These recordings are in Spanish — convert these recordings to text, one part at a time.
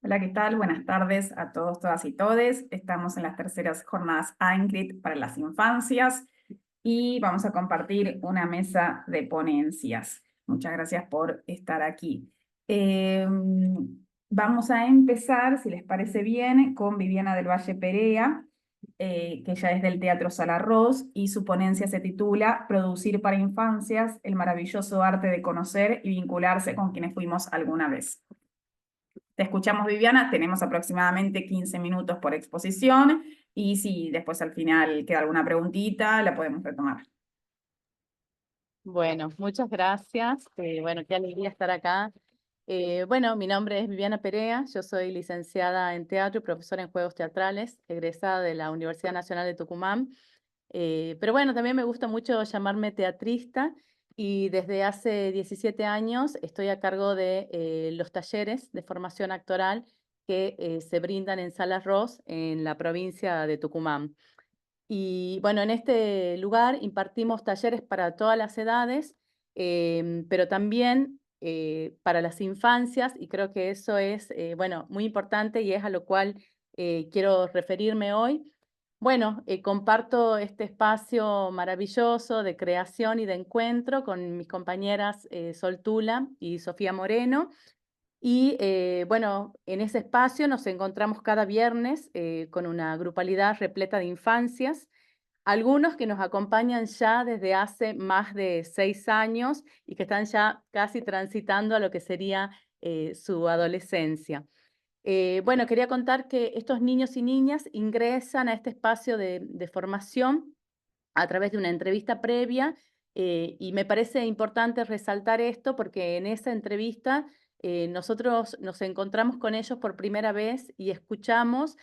Hola, ¿qué tal? Buenas tardes a todos, todas y todes. Estamos en las terceras jornadas ANCRIT para las infancias y vamos a compartir una mesa de ponencias. Muchas gracias por estar aquí. Eh, Vamos a empezar, si les parece bien, con Viviana del Valle Perea, que ella es del Teatro Salarroz y su ponencia se titula Producir para infancias, el maravilloso arte de conocer y vincularse con quienes fuimos alguna vez. Te escuchamos, Viviana, tenemos aproximadamente 15 minutos por exposición y si después al final queda alguna preguntita, la podemos retomar. Bueno, muchas gracias. Bueno, qué alegría estar acá. Bueno, mi nombre es Viviana Perea, yo soy licenciada en teatro y profesora en juegos teatrales, egresada de la Universidad Nacional de Tucumán. Pero bueno, también me gusta mucho llamarme teatrista y desde hace 17 años estoy a cargo de los talleres de formación actoral que se brindan en Salas Ross en la provincia de Tucumán. Y bueno, en este lugar impartimos talleres para todas las edades, pero también para las infancias, y creo que eso es, bueno, muy importante y es a lo cual quiero referirme hoy. Bueno, comparto este espacio maravilloso de creación y de encuentro con mis compañeras Sol Tula y Sofía Moreno. Y bueno, en ese espacio nos encontramos cada viernes con una grupalidad repleta de infancias, algunos que nos acompañan ya desde hace más de 6 años y que están ya casi transitando a lo que sería su adolescencia. Bueno, quería contar que estos niños y niñas ingresan a este espacio de formación a través de una entrevista previa, y me parece importante resaltar esto porque en esa entrevista nosotros nos encontramos con ellos por primera vez y escuchamos,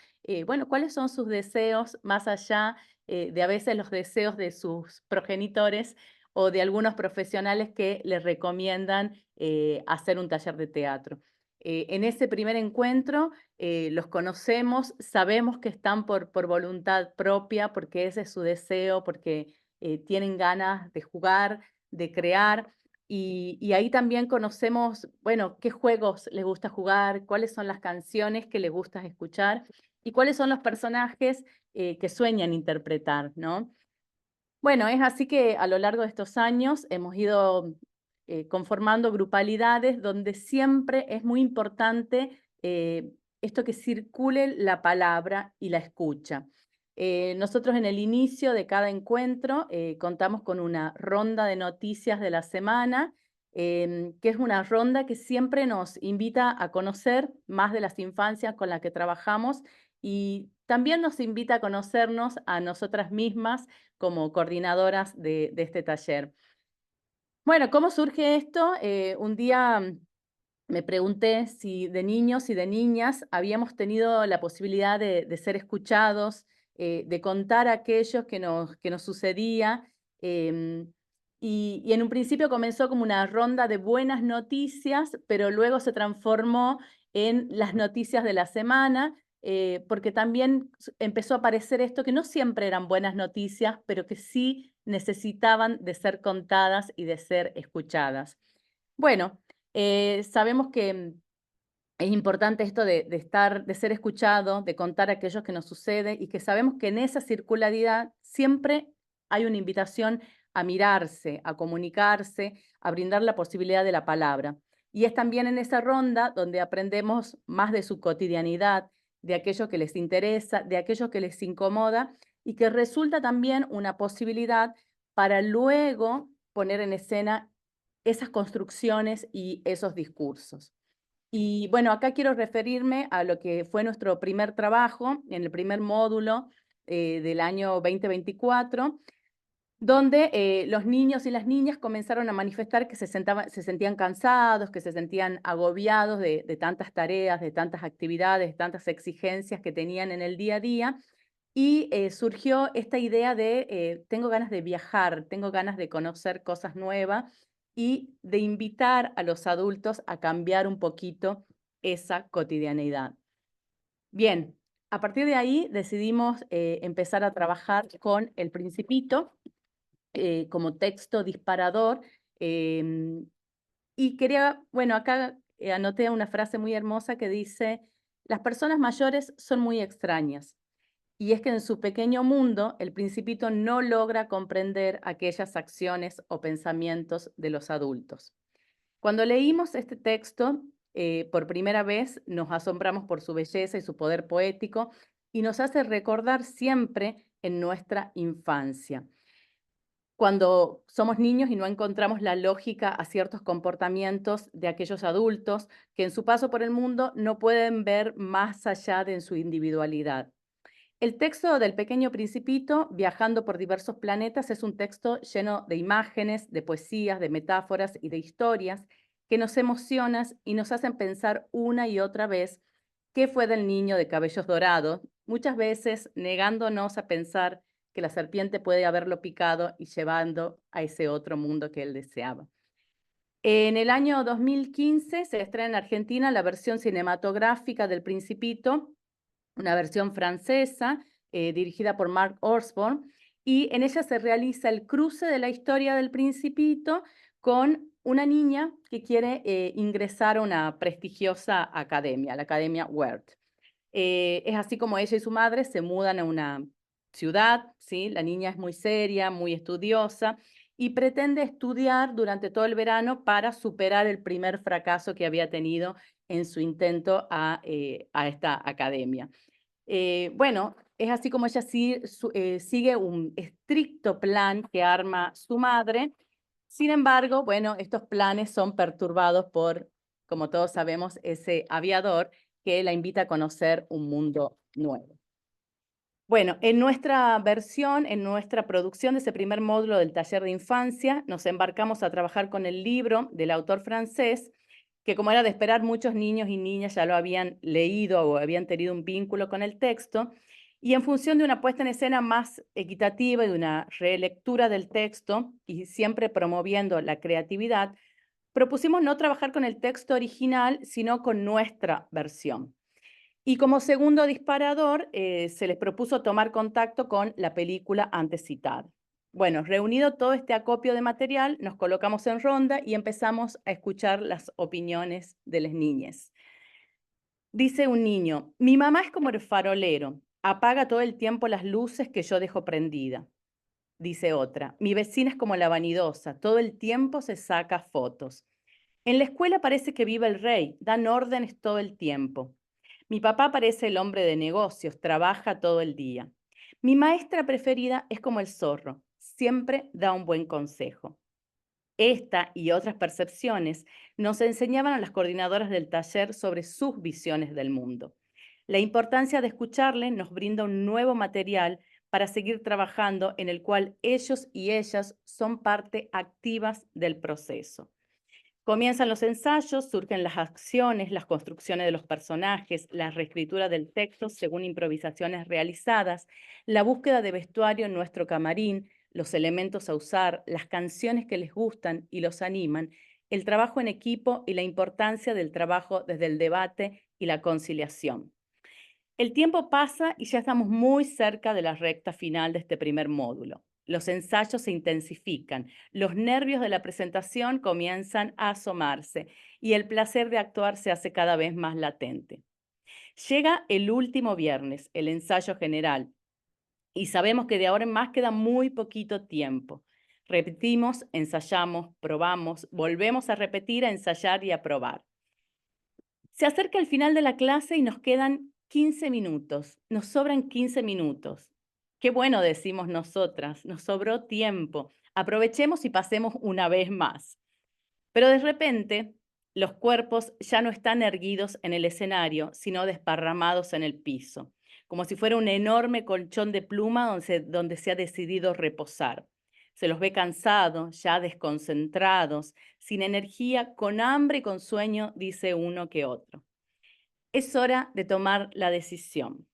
bueno, cuáles son sus deseos más allá de a veces los deseos de sus progenitores o de algunos profesionales que les recomiendan hacer un taller de teatro. En ese primer encuentro los conocemos, sabemos que están por voluntad propia, porque ese es su deseo, porque tienen ganas de jugar, de crear. Y ahí también conocemos, bueno, qué juegos les gusta jugar, cuáles son las canciones que les gusta escuchar y cuáles son los personajes que sueñan interpretar, ¿no? Bueno, es así que a lo largo de estos años hemos ido conformando grupalidades donde siempre es muy importante esto que circule la palabra y la escucha. Nosotros en el inicio de cada encuentro contamos con una ronda de noticias de la semana, que es una ronda que siempre nos invita a conocer más de las infancias con las que trabajamos y también nos invita a conocernos a nosotras mismas como coordinadoras de este taller. Bueno, ¿cómo surge esto? Un día me pregunté si de niños y de niñas habíamos tenido la posibilidad de ser escuchados, de contar aquello que nos sucedía. em, y en un principio comenzó como una ronda de buenas noticias, pero luego se transformó en las noticias de la semana, porque también empezó a aparecer esto que no siempre eran buenas noticias, pero que sí necesitaban de ser contadas y de ser escuchadas. Bueno, sabemos que es importante esto de estar, de ser escuchado, de contar aquello que nos sucede y que sabemos que en esa circularidad siempre hay una invitación a mirarse, a comunicarse, a brindar la posibilidad de la palabra. Y es también en esa ronda donde aprendemos más de su cotidianidad, de aquello que les interesa, de aquello que les incomoda y que resulta también una posibilidad para luego poner en escena esas construcciones y esos discursos. Y bueno, acá quiero referirme a lo que fue nuestro primer trabajo en el primer módulo del año 2024, donde los niños y las niñas comenzaron a manifestar que se sentían cansados, que se sentían agobiados de tantas tareas, de tantas actividades, de tantas exigencias que tenían en el día a día. Y surgió esta idea de, tengo ganas de viajar, tengo ganas de conocer cosas nuevas y de invitar a los adultos a cambiar un poquito esa cotidianeidad. Bien, a partir de ahí decidimos empezar a trabajar con El Principito como texto disparador. em, y quería, bueno, acá anoté una frase muy hermosa que dice, Las personas mayores son muy extrañas, y es que en su pequeño mundo el Principito no logra comprender aquellas acciones o pensamientos de los adultos. Cuando leímos este texto por primera vez, nos asombramos por su belleza y su poder poético y nos hace recordar siempre en nuestra infancia. Cuando somos niños y no encontramos la lógica a ciertos comportamientos de aquellos adultos que en su paso por el mundo no pueden ver más allá de su individualidad. El texto del Pequeño Principito, viajando por diversos planetas, es un texto lleno de imágenes, de poesías, de metáforas y de historias que nos emocionan y nos hacen pensar una y otra vez qué fue del niño de cabellos dorados, muchas veces negándonos a pensar que la serpiente puede haberlo picado y llevando a ese otro mundo que él deseaba. En el año 2015 se estrena en Argentina la versión cinematográfica del Principito, una versión francesa dirigida por Mark Osborne, y en ella se realiza el cruce de la historia del Principito con una niña que quiere ingresar a una prestigiosa academia, la Academia Wert. Es así como ella y su madre se mudan a una ciudad, ¿sí? La niña es muy seria, muy estudiosa y pretende estudiar durante todo el verano para superar el primer fracaso que había tenido en su intento a esta academia. Bueno, es así como ella sigue un estricto plan que arma su madre. Sin embargo, bueno, estos planes son perturbados por, como todos sabemos, ese aviador que la invita a conocer un mundo nuevo. Bueno, en nuestra versión, en nuestra producción de ese primer módulo del taller de infancia, nos embarcamos a trabajar con el libro del autor francés, que como era de esperar, muchos niños y niñas ya lo habían leído o habían tenido un vínculo con el texto, y en función de una puesta en escena más equitativa y de una relectura del texto, y siempre promoviendo la creatividad, propusimos no trabajar con el texto original, sino con nuestra versión. Y como segundo disparador, se les propuso tomar contacto con la película antes citada. Bueno, reunido todo este acopio de material, nos colocamos en ronda y empezamos a escuchar las opiniones de las niñas. Dice un niño: mi mamá es como el farolero, apaga todo el tiempo las luces que yo dejo prendida. Dice otra: mi vecina es como la vanidosa, todo el tiempo se saca fotos. En la escuela parece que vive el rey, dan órdenes todo el tiempo. Mi papá parece el hombre de negocios, trabaja todo el día. Mi maestra preferida es como el zorro, siempre da un buen consejo. Esta y otras percepciones nos enseñaban a las coordinadoras del taller sobre sus visiones del mundo. La importancia de escucharle nos brinda un nuevo material para seguir trabajando en el cual ellos y ellas son parte activas del proceso. Comienzan los ensayos, surgen las acciones, las construcciones de los personajes, la reescritura del texto según improvisaciones realizadas, la búsqueda de vestuario en nuestro camarín, los elementos a usar, las canciones que les gustan y los animan, el trabajo en equipo y la importancia del trabajo desde el debate y la conciliación. El tiempo pasa y ya estamos muy cerca de la recta final de este primer módulo. Los ensayos se intensifican, los nervios de la presentación comienzan a asomarse y el placer de actuar se hace cada vez más latente. Llega el último viernes, el ensayo general, y sabemos que de ahora en más queda muy poquito tiempo. Repetimos, ensayamos, probamos, volvemos a repetir, a ensayar y a probar. Se acerca el final de la clase y nos quedan 15 minutos, nos sobran 15 minutos. Qué bueno, decimos nosotras, nos sobró tiempo, aprovechemos y pasemos una vez más. Pero de repente, los cuerpos ya no están erguidos en el escenario, sino desparramados en el piso, como si fuera un enorme colchón de pluma donde se ha decidido reposar. Se los ve cansados, ya desconcentrados, sin energía, con hambre y con sueño, dice uno que otro. Es hora de tomar la decisión.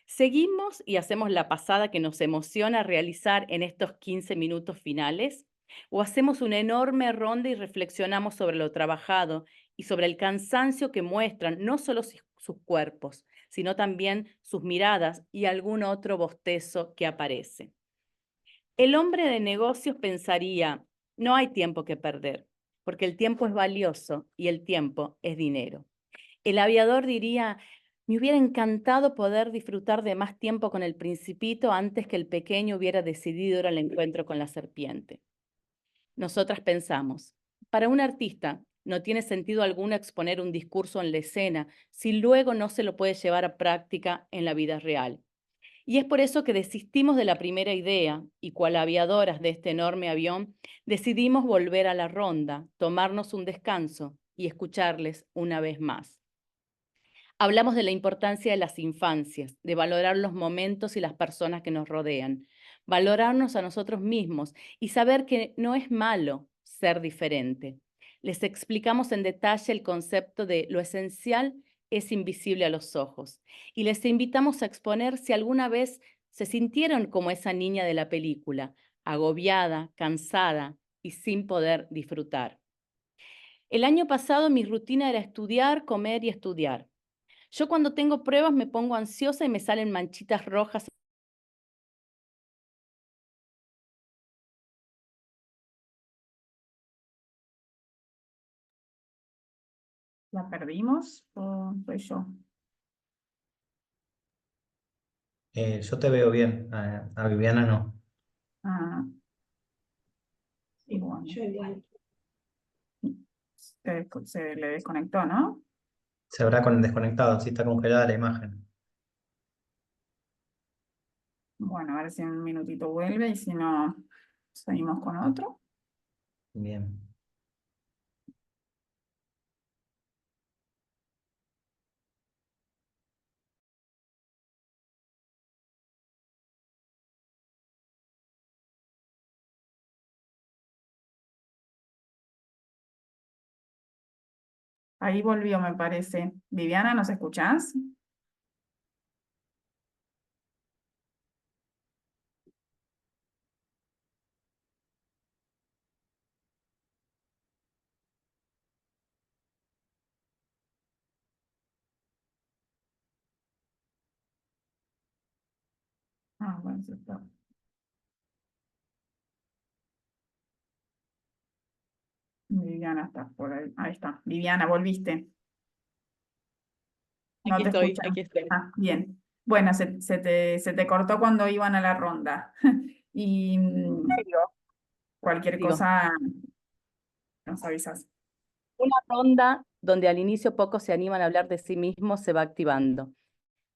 ¿Seguimos y hacemos la pasada que nos emociona realizar en estos 15 minutos finales? ¿O hacemos una enorme ronda y reflexionamos sobre lo trabajado y sobre el cansancio que muestran no solo sus cuerpos, sino también sus miradas y algún otro bostezo que aparece? El hombre de negocios pensaría: no hay tiempo que perder, porque el tiempo es valioso y el tiempo es dinero. El aviador diría: Me hubiera encantado poder disfrutar de más tiempo con el Principito antes que el pequeño hubiera decidido ir al encuentro con la serpiente. Nosotras pensamos, para un artista no tiene sentido alguno exponer un discurso en la escena si luego no se lo puede llevar a práctica en la vida real. Y es por eso que desistimos de la primera idea y, cual aviadoras de este enorme avión, decidimos volver a la ronda, tomarnos un descanso y escucharles una vez más. Hablamos de la importancia de las infancias, de valorar los momentos y las personas que nos rodean, valorarnos a nosotros mismos y saber que no es malo ser diferente. Les explicamos en detalle el concepto de lo esencial es invisible a los ojos y les invitamos a exponer si alguna vez se sintieron como esa niña de la película, agobiada, cansada y sin poder disfrutar. El año pasado mi rutina era estudiar, comer y estudiar. Yo cuando tengo pruebas me pongo ansiosa y me salen manchitas rojas. ¿La perdimos o soy yo? Yo te veo bien, a Viviana no. Ah, y bueno, se le desconectó, ¿no? Se habrá desconectado, si está congelada la imagen. Bueno, a ver si en un minutito vuelve y si no, seguimos con otro. Bien. Ahí volvió, me parece. Viviana, ¿nos escuchás? Ah, bueno, se está. Viviana está por ahí. Ahí está. Viviana, volviste. No Aquí te estoy, escuchan. aquí estoy. Ah, bien. Bueno, se te cortó cuando iban a la ronda. Y Sigo, cualquier sigo. cosa nos avisas. Una ronda donde al inicio pocos se animan a hablar de sí mismos se va activando.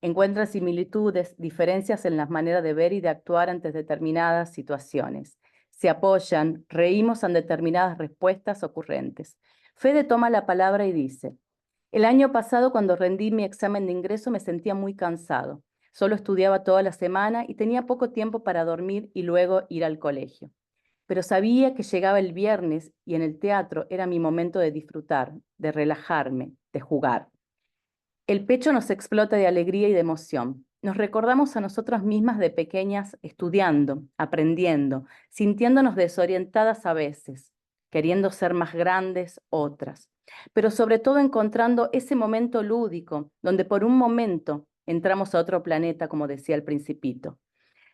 Encuentran similitudes, diferencias en las maneras de ver y de actuar ante determinadas situaciones. Se apoyan, reímos ante determinadas respuestas ocurrentes. Fede toma la palabra y dice: el año pasado, cuando rendí mi examen de ingreso, me sentía muy cansado. Solo estudiaba toda la semana y tenía poco tiempo para dormir y luego ir al colegio. Pero sabía que llegaba el viernes y en el teatro era mi momento de disfrutar, de relajarme, de jugar. El pecho nos explota de alegría y de emoción. Nos recordamos a nosotras mismas de pequeñas estudiando, aprendiendo, sintiéndonos desorientadas a veces, queriendo ser más grandes otras, pero sobre todo encontrando ese momento lúdico donde por un momento entramos a otro planeta, como decía el Principito.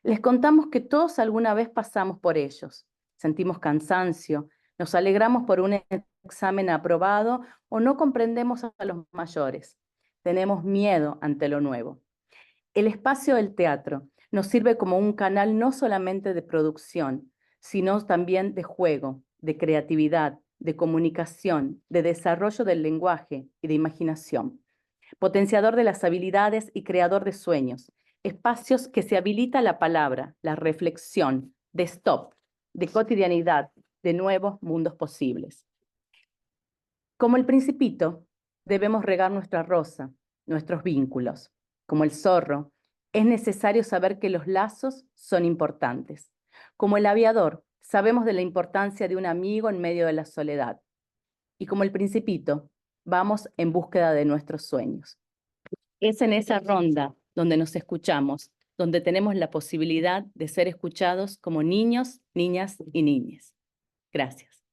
Les contamos que todos alguna vez pasamos por ellos. Sentimos cansancio, nos alegramos por un examen aprobado o no comprendemos a los mayores. Tenemos miedo ante lo nuevo. El espacio del teatro nos sirve como un canal no solamente de producción, sino también de juego, de creatividad, de comunicación, de desarrollo del lenguaje y de imaginación. Potenciador de las habilidades y creador de sueños. Espacios que se habilita la palabra, la reflexión, de stop, de cotidianidad, de nuevos mundos posibles. Como el Principito, debemos regar nuestra rosa, nuestros vínculos. Como el zorro, es necesario saber que los lazos son importantes. Como el aviador, sabemos de la importancia de un amigo en medio de la soledad. Y como el Principito, vamos en búsqueda de nuestros sueños. Es en esa ronda donde nos escuchamos, donde tenemos la posibilidad de ser escuchados como niños, niñas y niñas. Gracias.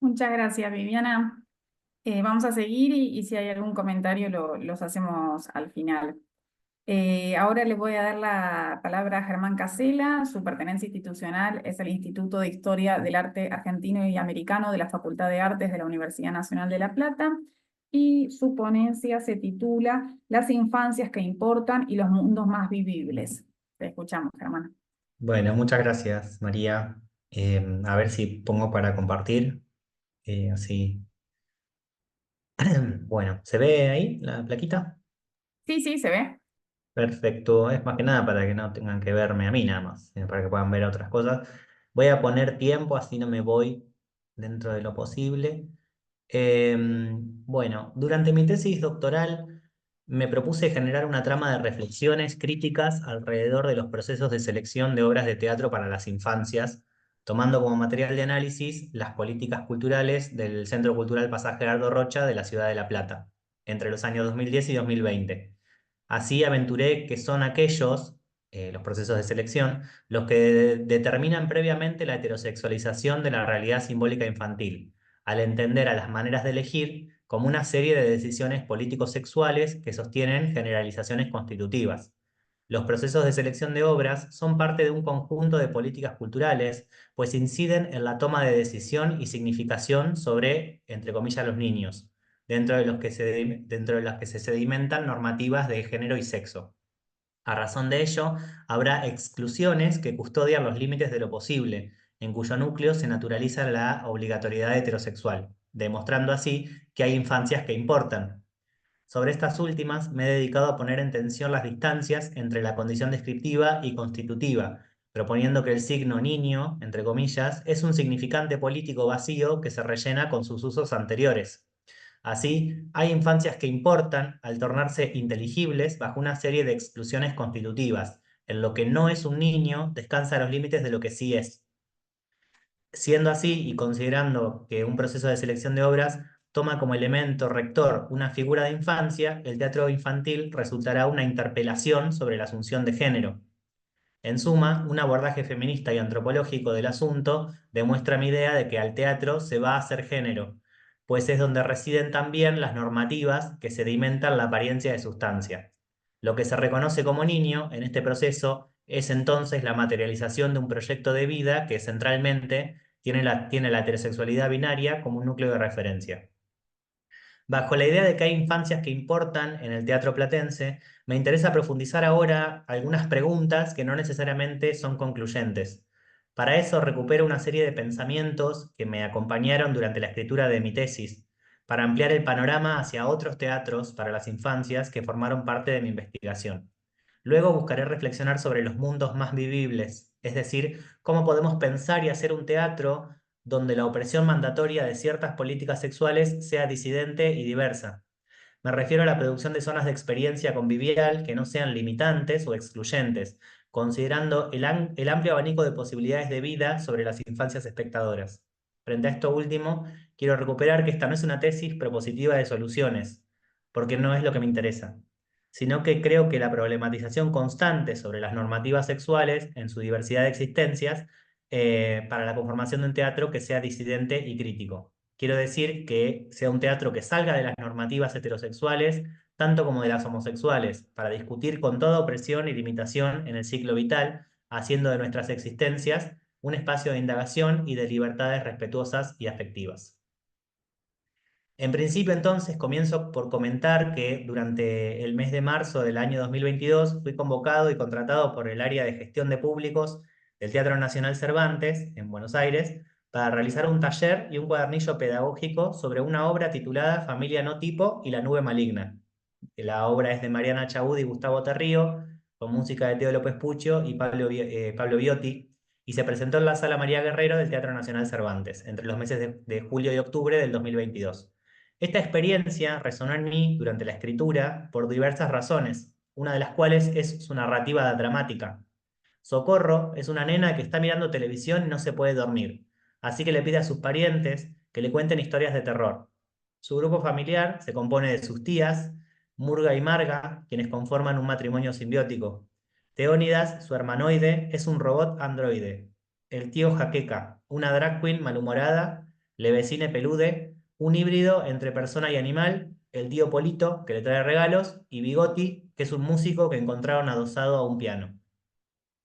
Muchas gracias, Viviana. Vamos a seguir y si hay algún comentario los hacemos al final. Ahora le voy a dar la palabra a Germán Casela. Su pertenencia institucional es el Instituto de Historia del Arte Argentino y Americano de la Facultad de Artes de la Universidad Nacional de La Plata. y su ponencia se titula Las infancias que importan y los mundos más vivibles. Te escuchamos, Germán. Bueno, muchas gracias, María. A ver si pongo para compartir. Así. Bueno, ¿se ve ahí la plaquita? Sí, sí, se ve. Perfecto. Es más que nada para que no tengan que verme a mí nada más, para que puedan ver otras cosas. Voy a poner tiempo, así no me voy dentro de lo posible. Bueno, durante mi tesis doctoral me propuse generar una trama de reflexiones críticas alrededor de los procesos de selección de obras de teatro para las infancias, tomando como material de análisis las políticas culturales del Centro Cultural Pasaje Gerardo Rocha de la ciudad de La Plata, entre los años 2010 y 2020. Así aventuré que son aquellos, los procesos de selección, los que determinan previamente la heterosexualización de la realidad simbólica infantil, al entender a las maneras de elegir como una serie de decisiones político-sexuales que sostienen generalizaciones constitutivas. Los procesos de selección de obras son parte de un conjunto de políticas culturales, pues inciden en la toma de decisión y significación sobre, entre comillas, los niños, dentro de las que se sedimentan normativas de género y sexo. A razón de ello, habrá exclusiones que custodian los límites de lo posible, en cuyo núcleo se naturaliza la obligatoriedad heterosexual, demostrando así que hay infancias que importan. Sobre estas últimas me he dedicado a poner en tensión las distancias entre la condición descriptiva y constitutiva, proponiendo que el signo niño, entre comillas, es un significante político vacío que se rellena con sus usos anteriores. Así, hay infancias que importan al tornarse inteligibles bajo una serie de exclusiones constitutivas. En lo que no es un niño descansa a los límites de lo que sí es. Siendo así, y considerando que un proceso de selección de obras toma como elemento rector una figura de infancia, el teatro infantil resultará una interpelación sobre la asunción de género. En suma, un abordaje feminista y antropológico del asunto demuestra mi idea de que al teatro se va a hacer género, pues es donde residen también las normativas que sedimentan la apariencia de sustancia. Lo que se reconoce como niño en este proceso es entonces la materialización de un proyecto de vida que centralmente tiene la heterosexualidad binaria como un núcleo de referencia. Bajo la idea de que hay infancias que importan en el teatro platense, me interesa profundizar ahora algunas preguntas que no necesariamente son concluyentes. Para eso recupero una serie de pensamientos que me acompañaron durante la escritura de mi tesis, para ampliar el panorama hacia otros teatros para las infancias que formaron parte de mi investigación. Luego buscaré reflexionar sobre los mundos más vivibles, es decir, cómo podemos pensar y hacer un teatro donde la opresión mandatoria de ciertas políticas sexuales sea disidente y diversa. Me refiero a la producción de zonas de experiencia convivial que no sean limitantes o excluyentes, considerando el amplio abanico de posibilidades de vida sobre las infancias espectadoras. Frente a esto último, quiero recuperar que esta no es una tesis propositiva de soluciones, porque no es lo que me interesa, sino que creo que la problematización constante sobre las normativas sexuales en su diversidad de existencias para la conformación de un teatro que sea disidente y crítico. Quiero decir que sea un teatro que salga de las normativas heterosexuales, tanto como de las homosexuales, para discutir con toda opresión y limitación en el ciclo vital, haciendo de nuestras existencias un espacio de indagación y de libertades respetuosas y afectivas. En principio, entonces, comienzo por comentar que durante el mes de marzo del año 2022 fui convocado y contratado por el área de gestión de públicos del Teatro Nacional Cervantes, en Buenos Aires, para realizar un taller y un cuadernillo pedagógico sobre una obra titulada Familia no tipo y la nube maligna. La obra es de Mariana Chaud y Gustavo Terrío, con música de Teo López Puccio y Pablo Biotti, y se presentó en la Sala María Guerrero del Teatro Nacional Cervantes, entre los meses de julio y octubre del 2022. Esta experiencia resonó en mí durante la escritura por diversas razones, una de las cuales es su narrativa dramática. Socorro es una nena que está mirando televisión y no se puede dormir, así que le pide a sus parientes que le cuenten historias de terror. Su grupo familiar se compone de sus tías, Murga y Marga, quienes conforman un matrimonio simbiótico. Teónidas, su hermanoide, es un robot androide. El tío Jaqueca, una drag queen malhumorada, Levecine Pelude, un híbrido entre persona y animal, el tío Polito, que le trae regalos, y Bigotti, que es un músico que encontraron adosado a un piano.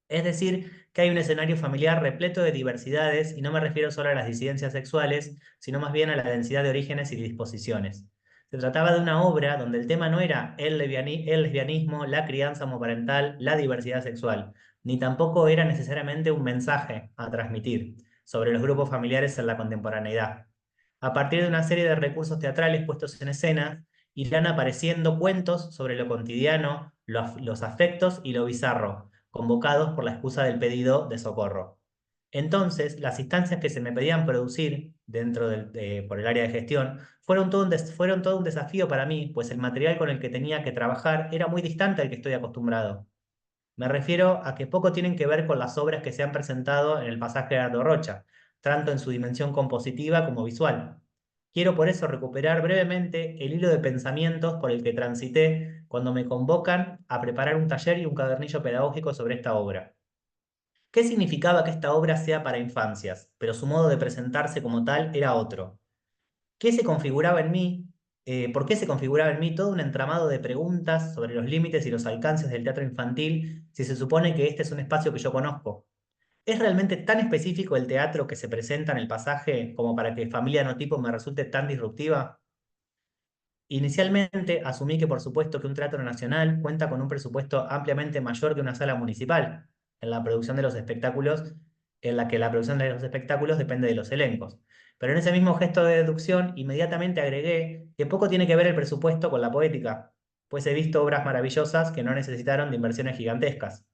Es decir, que hay un escenario familiar repleto de diversidades, y no me refiero solo a las disidencias sexuales, sino más bien a la densidad de orígenes y disposiciones. Se trataba de una obra donde el tema no era el lesbianismo, la crianza homoparental, la diversidad sexual, ni tampoco era necesariamente un mensaje a transmitir sobre los grupos familiares en la contemporaneidad. A partir de una serie de recursos teatrales puestos en escena, irán apareciendo cuentos sobre lo cotidiano, los afectos y lo bizarro, convocados por la excusa del pedido de socorro. Entonces, las instancias que se me pedían producir por el área de gestión fueron todo un desafío para mí, pues el material con el que tenía que trabajar era muy distante al que estoy acostumbrado. Me refiero a que poco tienen que ver con las obras que se han presentado en el pasaje de Ardo Rocha, tanto en su dimensión compositiva como visual. Quiero por eso recuperar brevemente el hilo de pensamientos por el que transité cuando me convocan a preparar un taller y un cuadernillo pedagógico sobre esta obra. ¿Qué significaba que esta obra sea para infancias, pero su modo de presentarse como tal era otro? ¿Qué se configuraba en mí? ¿Por qué se configuraba en mí todo un entramado de preguntas sobre los límites y los alcances del teatro infantil si se supone que este es un espacio que yo conozco? ¿Es realmente tan específico el teatro que se presenta en el pasaje como para que Familia No Tipo me resulte tan disruptiva? Inicialmente asumí que por supuesto que un teatro nacional cuenta con un presupuesto ampliamente mayor que una sala municipal en la producción de los espectáculos, en la que la producción de los espectáculos depende de los elencos. Pero en ese mismo gesto de deducción inmediatamente agregué que poco tiene que ver el presupuesto con la poética, pues he visto obras maravillosas que no necesitaron de inversiones gigantescas.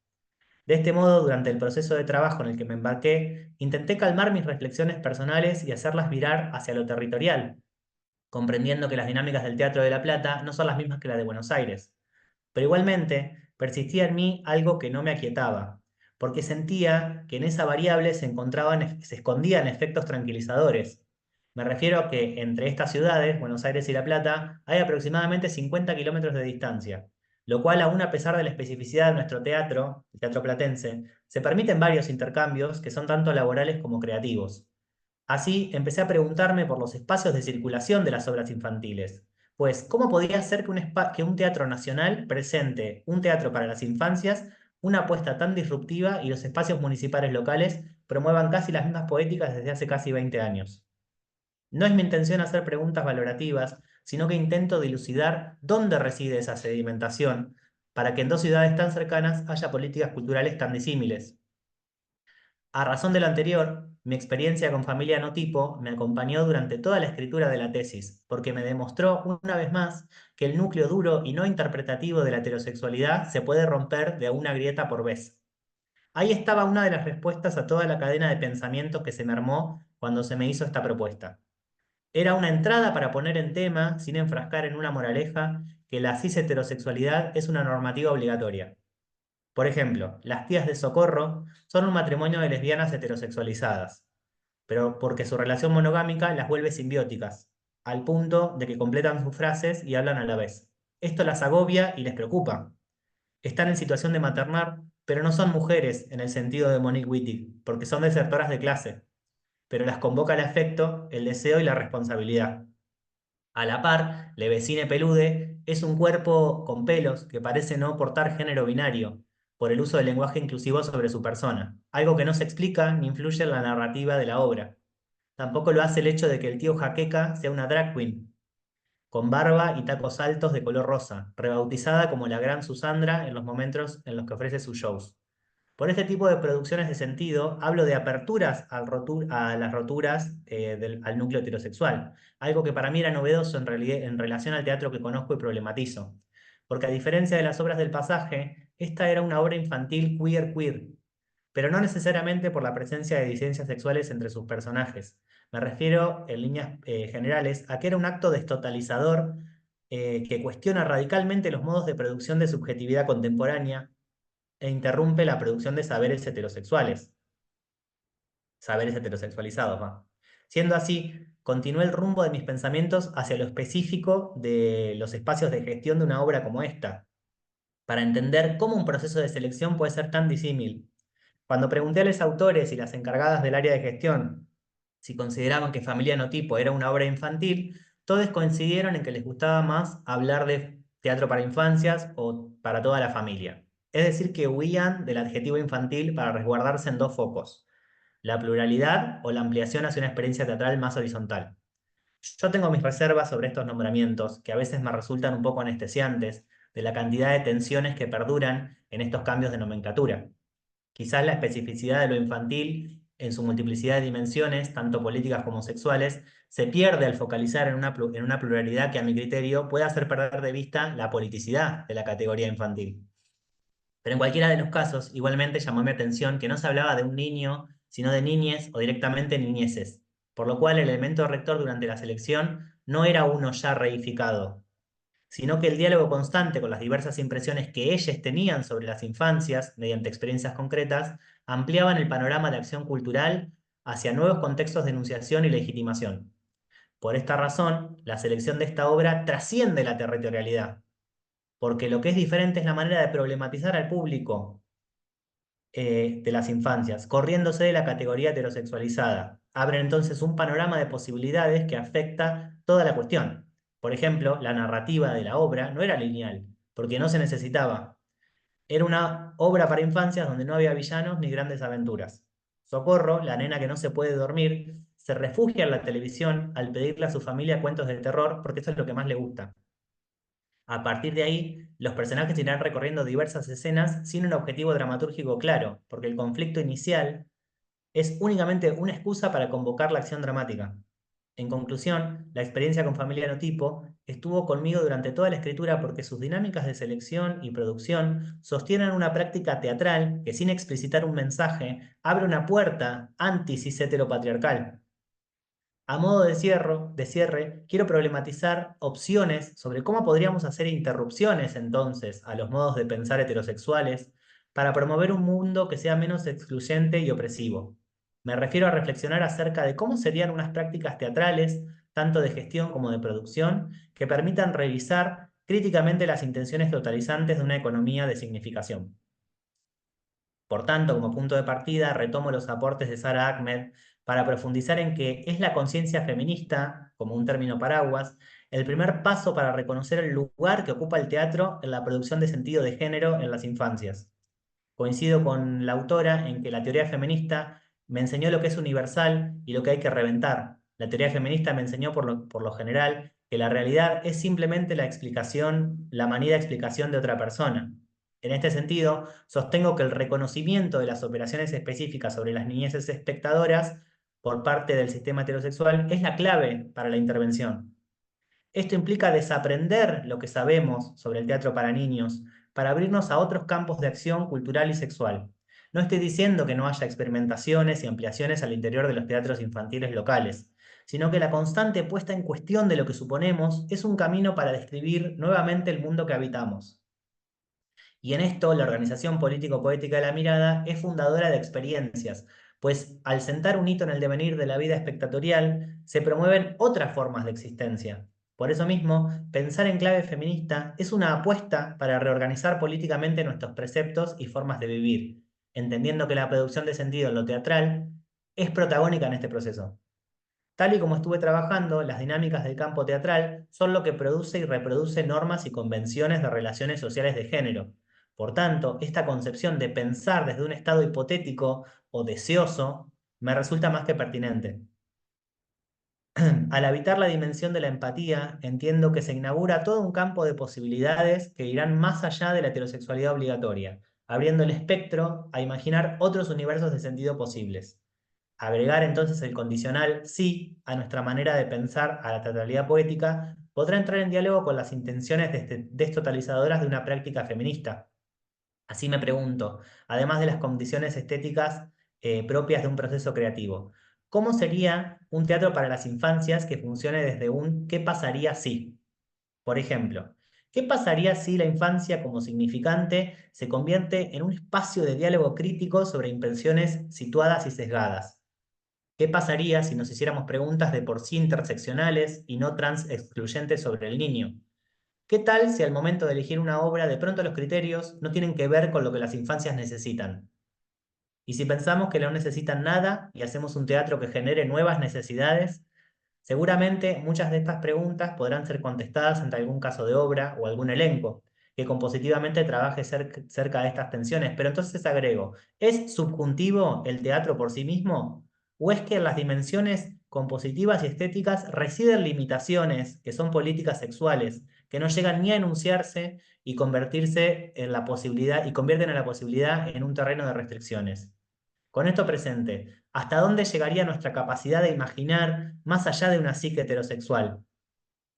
De este modo, durante el proceso de trabajo en el que me embarqué, intenté calmar mis reflexiones personales y hacerlas virar hacia lo territorial, comprendiendo que las dinámicas del Teatro de La Plata no son las mismas que las de Buenos Aires. Pero igualmente, persistía en mí algo que no me aquietaba, porque sentía que en esa variable se escondían efectos tranquilizadores. Me refiero a que entre estas ciudades, Buenos Aires y La Plata, hay aproximadamente 50 kilómetros de distancia, lo cual, aún a pesar de la especificidad de nuestro teatro, el teatro platense, se permiten varios intercambios que son tanto laborales como creativos. Así empecé a preguntarme por los espacios de circulación de las obras infantiles. Pues, ¿cómo podría ser que un teatro nacional presente un teatro para las infancias, una apuesta tan disruptiva y los espacios municipales locales promuevan casi las mismas poéticas desde hace casi 20 años? No es mi intención hacer preguntas valorativas, sino que intento dilucidar dónde reside esa sedimentación para que en dos ciudades tan cercanas haya políticas culturales tan disímiles. A razón de lo anterior, mi experiencia con Familia No Tipo me acompañó durante toda la escritura de la tesis, porque me demostró una vez más que el núcleo duro y no interpretativo de la heterosexualidad se puede romper de una grieta por vez. Ahí estaba una de las respuestas a toda la cadena de pensamientos que se me armó cuando se me hizo esta propuesta. Era una entrada para poner en tema, sin enfrascar en una moraleja, que la cis heterosexualidad es una normativa obligatoria. Por ejemplo, las tías de Socorro son un matrimonio de lesbianas heterosexualizadas, pero porque su relación monogámica las vuelve simbióticas, al punto de que completan sus frases y hablan a la vez. Esto las agobia y les preocupa. Están en situación de maternar, pero no son mujeres en el sentido de Monique Wittig, porque son desertoras de clase, pero las convoca el afecto, el deseo y la responsabilidad. A la par, Le Vecine Pelude es un cuerpo con pelos que parece no portar género binario, por el uso del lenguaje inclusivo sobre su persona, algo que no se explica ni influye en la narrativa de la obra. Tampoco lo hace el hecho de que el tío Jaqueca sea una drag queen, con barba y tacos altos de color rosa, rebautizada como la Gran Susandra en los momentos en los que ofrece sus shows. Por este tipo de producciones de sentido, hablo de aperturas a las roturas al núcleo heterosexual, algo que para mí era novedoso en relación al teatro que conozco y problematizo. Porque a diferencia de las obras del pasaje, esta era una obra infantil queer, pero no necesariamente por la presencia de disidencias sexuales entre sus personajes. Me refiero, en líneas generales, a que era un acto destotalizador que cuestiona radicalmente los modos de producción de subjetividad contemporánea e interrumpe la producción de saberes heterosexualizados, va. Siendo así, continué el rumbo de mis pensamientos hacia lo específico de los espacios de gestión de una obra como esta, para entender cómo un proceso de selección puede ser tan disímil. Cuando pregunté a los autores y las encargadas del área de gestión si consideraban que Familia No Tipo era una obra infantil, todos coincidieron en que les gustaba más hablar de teatro para infancias o para toda la familia. Es decir, que huían del adjetivo infantil para resguardarse en dos focos: la pluralidad o la ampliación hacia una experiencia teatral más horizontal. Yo tengo mis reservas sobre estos nombramientos, que a veces me resultan un poco anestesiantes, de la cantidad de tensiones que perduran en estos cambios de nomenclatura. Quizás la especificidad de lo infantil, en su multiplicidad de dimensiones, tanto políticas como sexuales, se pierde al focalizar en una pluralidad que a mi criterio puede hacer perder de vista la politicidad de la categoría infantil. Pero en cualquiera de los casos, igualmente llamó mi atención que no se hablaba de un niño, sino de niñes o directamente niñeces, por lo cual el elemento rector durante la selección no era uno ya reificado, sino que el diálogo constante con las diversas impresiones que ellas tenían sobre las infancias, mediante experiencias concretas, ampliaban el panorama de acción cultural hacia nuevos contextos de enunciación y legitimación. Por esta razón, la selección de esta obra trasciende la territorialidad, porque lo que es diferente es la manera de problematizar al público de las infancias, corriéndose de la categoría heterosexualizada. Abre entonces un panorama de posibilidades que afecta toda la cuestión. Por ejemplo, la narrativa de la obra no era lineal, porque no se necesitaba. Era una obra para infancias donde no había villanos ni grandes aventuras. Socorro, la nena que no se puede dormir, se refugia en la televisión al pedirle a su familia cuentos de terror porque eso es lo que más le gusta. A partir de ahí, los personajes irán recorriendo diversas escenas sin un objetivo dramatúrgico claro, porque el conflicto inicial es únicamente una excusa para convocar la acción dramática. En conclusión, la experiencia con Familia Notipo estuvo conmigo durante toda la escritura porque sus dinámicas de selección y producción sostienen una práctica teatral que, sin explicitar un mensaje, abre una puerta anti-cis heteropatriarcal. A modo de cierre, quiero problematizar opciones sobre cómo podríamos hacer interrupciones entonces a los modos de pensar heterosexuales para promover un mundo que sea menos excluyente y opresivo. Me refiero a reflexionar acerca de cómo serían unas prácticas teatrales, tanto de gestión como de producción, que permitan revisar críticamente las intenciones totalizantes de una economía de significación. Por tanto, como punto de partida, retomo los aportes de Sara Ahmed para profundizar en que es la conciencia feminista, como un término paraguas, el primer paso para reconocer el lugar que ocupa el teatro en la producción de sentido de género en las infancias. Coincido con la autora en que la teoría feminista me enseñó lo que es universal y lo que hay que reventar. La teoría feminista me enseñó por lo general que la realidad es simplemente la explicación, la manida explicación de otra persona. En este sentido, sostengo que el reconocimiento de las operaciones específicas sobre las niñeces espectadoras por parte del sistema heterosexual es la clave para la intervención. Esto implica desaprender lo que sabemos sobre el teatro para niños para abrirnos a otros campos de acción cultural y sexual. No estoy diciendo que no haya experimentaciones y ampliaciones al interior de los teatros infantiles locales, sino que la constante puesta en cuestión de lo que suponemos es un camino para describir nuevamente el mundo que habitamos. Y en esto, la organización político-poética de la mirada es fundadora de experiencias, pues al sentar un hito en el devenir de la vida espectatorial, se promueven otras formas de existencia. Por eso mismo, pensar en clave feminista es una apuesta para reorganizar políticamente nuestros preceptos y formas de vivir, entendiendo que la producción de sentido en lo teatral es protagónica en este proceso. Tal y como estuve trabajando, las dinámicas del campo teatral son lo que produce y reproduce normas y convenciones de relaciones sociales de género. Por tanto, esta concepción de pensar desde un estado hipotético o deseoso me resulta más que pertinente. Al habitar la dimensión de la empatía, entiendo que se inaugura todo un campo de posibilidades que irán más allá de la heterosexualidad obligatoria, abriendo el espectro a imaginar otros universos de sentido posibles. Agregar entonces el condicional sí a nuestra manera de pensar a la teatralidad poética podrá entrar en diálogo con las intenciones destotalizadoras de una práctica feminista. Así me pregunto, además de las condiciones estéticas propias de un proceso creativo, ¿cómo sería un teatro para las infancias que funcione desde un ¿qué pasaría si? Por ejemplo, ¿qué pasaría si la infancia como significante se convierte en un espacio de diálogo crítico sobre impresiones situadas y sesgadas? ¿Qué pasaría si nos hiciéramos preguntas de por sí interseccionales y no trans excluyentes sobre el niño? ¿Qué tal si al momento de elegir una obra de pronto los criterios no tienen que ver con lo que las infancias necesitan? Y si pensamos que no necesitan nada y hacemos un teatro que genere nuevas necesidades, seguramente muchas de estas preguntas podrán ser contestadas ante algún caso de obra o algún elenco que compositivamente trabaje cerca de estas tensiones. Pero entonces agrego, ¿es subjuntivo el teatro por sí mismo? ¿O es que en las dimensiones compositivas y estéticas residen limitaciones que son políticas sexuales, que no llegan ni a enunciarse y convertirse en la posibilidad, y convierten a la posibilidad en un terreno de restricciones? Con esto presente, ¿hasta dónde llegaría nuestra capacidad de imaginar más allá de una psique heterosexual?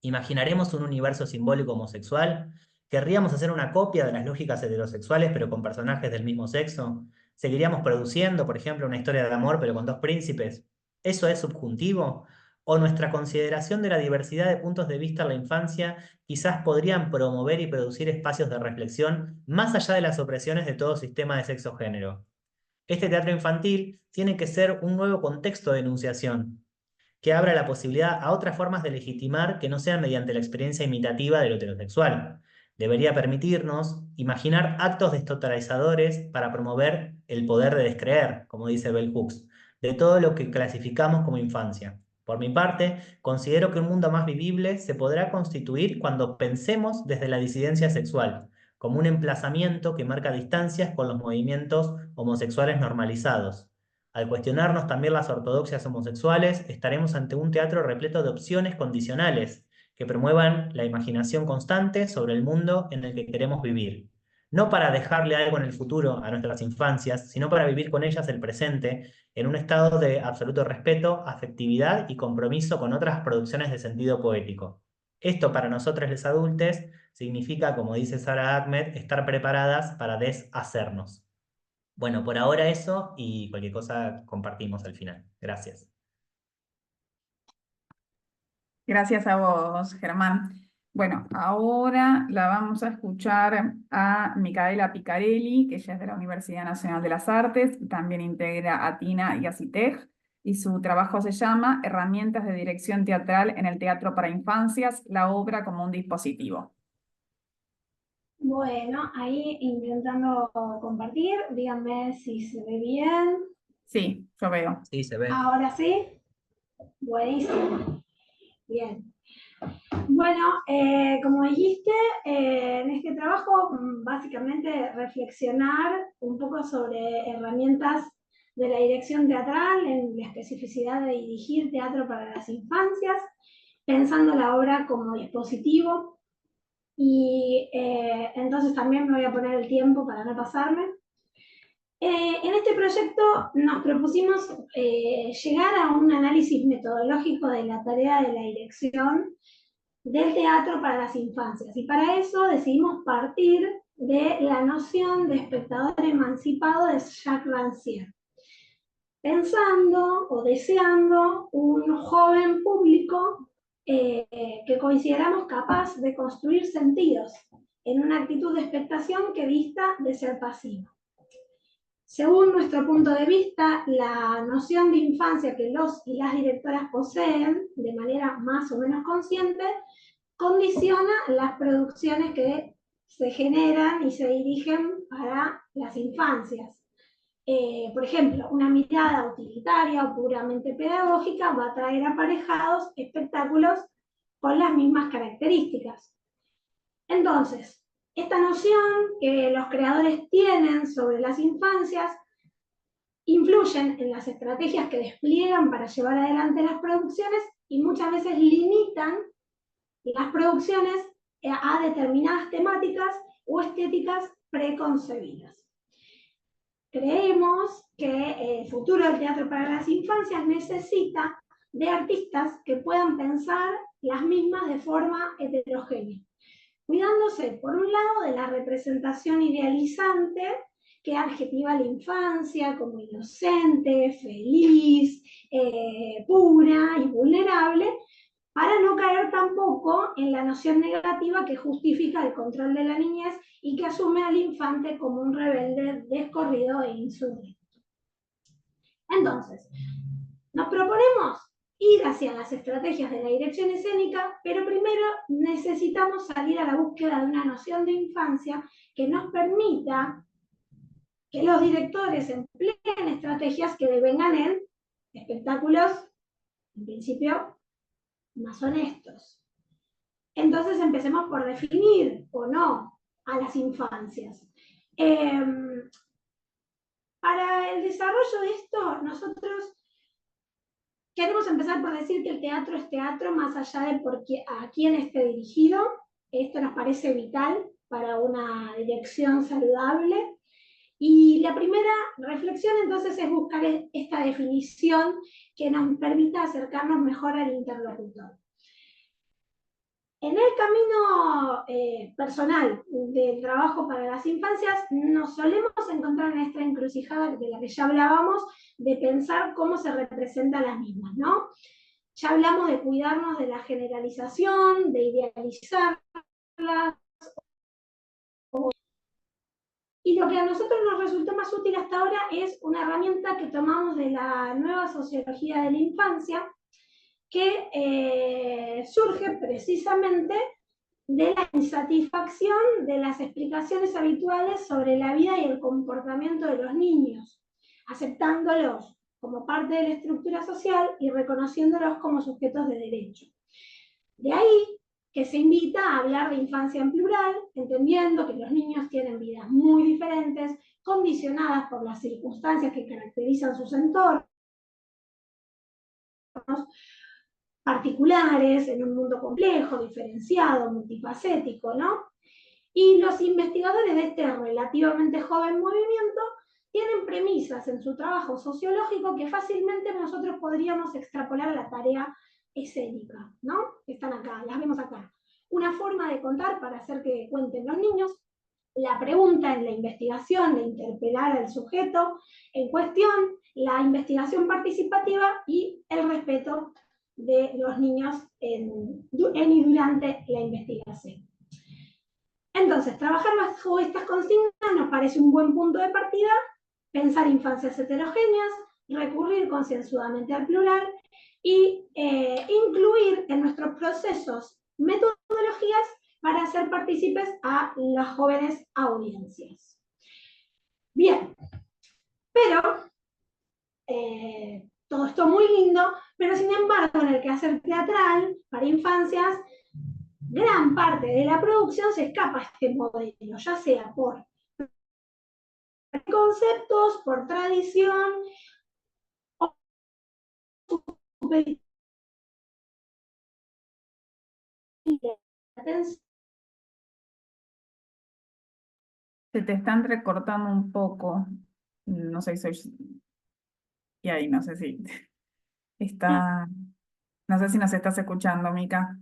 ¿Imaginaremos un universo simbólico homosexual? ¿Querríamos hacer una copia de las lógicas heterosexuales pero con personajes del mismo sexo? ¿Seguiríamos produciendo, por ejemplo, una historia de amor pero con dos príncipes? ¿Eso es subjuntivo? ¿O nuestra consideración de la diversidad de puntos de vista en la infancia quizás podrían promover y producir espacios de reflexión más allá de las opresiones de todo sistema de sexo-género? Este teatro infantil tiene que ser un nuevo contexto de enunciación, que abra la posibilidad a otras formas de legitimar que no sean mediante la experiencia imitativa de lo heterosexual. Debería permitirnos imaginar actos destotalizadores para promover el poder de descreer, como dice Bell Hooks, de todo lo que clasificamos como infancia. Por mi parte, considero que un mundo más vivible se podrá constituir cuando pensemos desde la disidencia sexual, como un emplazamiento que marca distancias con los movimientos homosexuales normalizados. Al cuestionarnos también las ortodoxias homosexuales, estaremos ante un teatro repleto de opciones condicionales que promuevan la imaginación constante sobre el mundo en el que queremos vivir. No para dejarle algo en el futuro a nuestras infancias, sino para vivir con ellas el presente en un estado de absoluto respeto, afectividad y compromiso con otras producciones de sentido poético. Esto para nosotros los adultos significa, como dice Sara Ahmed, estar preparadas para deshacernos. Bueno, por ahora eso y cualquier cosa compartimos al final. Gracias. Gracias a vos, Germán. Bueno, ahora la vamos a escuchar a Micaela Picarelli, que ella es de la Universidad Nacional de las Artes, también integra a TINA y a CITEG, y su trabajo se llama Herramientas de dirección teatral en el teatro para infancias, la obra como un dispositivo. Bueno, ahí intentando compartir, díganme si se ve bien. Sí, yo veo. Sí, se ve. Ahora sí. Buenísimo. Bien. Bueno, como dijiste, en este trabajo básicamente reflexionar un poco sobre herramientas de la dirección teatral, en la especificidad de dirigir teatro para las infancias, pensando la obra como dispositivo. Y entonces también me voy a poner el tiempo para no pasarme. En este proyecto nos propusimos llegar a un análisis metodológico de la tarea de la dirección del teatro para las infancias. Y para eso decidimos partir de la noción de espectador emancipado de Jacques Rancière, pensando o deseando un joven público que consideramos capaz de construir sentidos en una actitud de expectación que dista de ser pasivo. Según nuestro punto de vista, la noción de infancia que los y las directoras poseen de manera más o menos consciente condiciona las producciones que se generan y se dirigen para las infancias. Por ejemplo, una mirada utilitaria o puramente pedagógica va a traer aparejados espectáculos con las mismas características. Entonces, esta noción que los creadores tienen sobre las infancias influyen en las estrategias que despliegan para llevar adelante las producciones y muchas veces limitan las producciones a determinadas temáticas o estéticas preconcebidas. Creemos que el futuro del teatro para las infancias necesita de artistas que puedan pensar las mismas de forma heterogénea, cuidándose, por un lado, de la representación idealizante que adjetiva la infancia como inocente, feliz, pura y vulnerable, para no caer tampoco en la noción negativa que justifica el control de la niñez y que asume al infante como un rebelde descorrido e insurgente. Entonces, nos proponemos ir hacia las estrategias de la dirección escénica, pero primero necesitamos salir a la búsqueda de una noción de infancia que nos permita que los directores empleen estrategias que devengan en espectáculos, en principio, más honestos. Entonces empecemos por definir o no a las infancias. Para el desarrollo de esto, nosotros queremos empezar por decir que el teatro es teatro más allá de a quién esté dirigido. Esto nos parece vital para una dirección saludable. Y la primera reflexión entonces es buscar esta definición que nos permita acercarnos mejor al interlocutor. En el camino personal del trabajo para las infancias, nos solemos encontrar en esta encrucijada de la que ya hablábamos, de pensar cómo se representan las mismas, ¿no? Ya hablamos de cuidarnos de la generalización, de idealizarlas. Y lo que a nosotros nos resultó más útil hasta ahora es una herramienta que tomamos de la nueva sociología de la infancia, que surge precisamente de la insatisfacción de las explicaciones habituales sobre la vida y el comportamiento de los niños, aceptándolos como parte de la estructura social y reconociéndolos como sujetos de derecho. De ahí que se invita a hablar de infancia en plural, entendiendo que los niños tienen vidas muy diferentes, condicionadas por las circunstancias que caracterizan sus entornos, particulares, en un mundo complejo, diferenciado, multifacético, ¿no? Y los investigadores de este relativamente joven movimiento tienen premisas en su trabajo sociológico que fácilmente nosotros podríamos extrapolar a la tarea escénica, ¿no? Están acá, las vemos acá. Una forma de contar para hacer que cuenten los niños, la pregunta en la investigación de interpelar al sujeto en cuestión, la investigación participativa y el respeto de los niños en y durante la investigación. Entonces, trabajar bajo estas consignas nos parece un buen punto de partida, pensar infancias heterogéneas, recurrir concienzudamente al plural y incluir en nuestros procesos metodologías para hacer partícipes a las jóvenes audiencias. Bien, pero todo esto muy lindo, pero sin embargo en el quehacer teatral para infancias, gran parte de la producción se escapa a este modelo, ya sea por conceptos, por tradición, o Se te están recortando un poco. No sé si soy... Y ahí no sé si está... No sé si nos estás escuchando, Mica.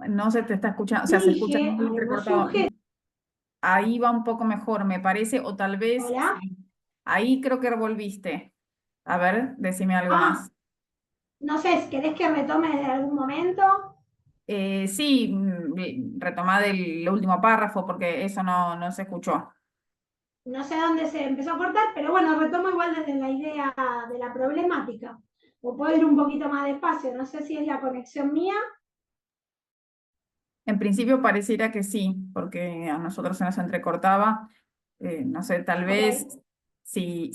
No se te está escuchando, o sea, se escucha dije, muy recortado. Ahí va un poco mejor, me parece, o tal vez... Hola. Sí. Ahí creo que volviste. A ver, decime algo más. No sé, ¿querés que retome desde algún momento? Sí, retomá del último párrafo porque eso no se escuchó. No sé dónde se empezó a cortar, pero bueno, retomo igual desde la idea de la problemática. O puedo ir un poquito más despacio, no sé si es la conexión mía. En principio pareciera que sí, porque a nosotros se nos entrecortaba. No sé, tal vez si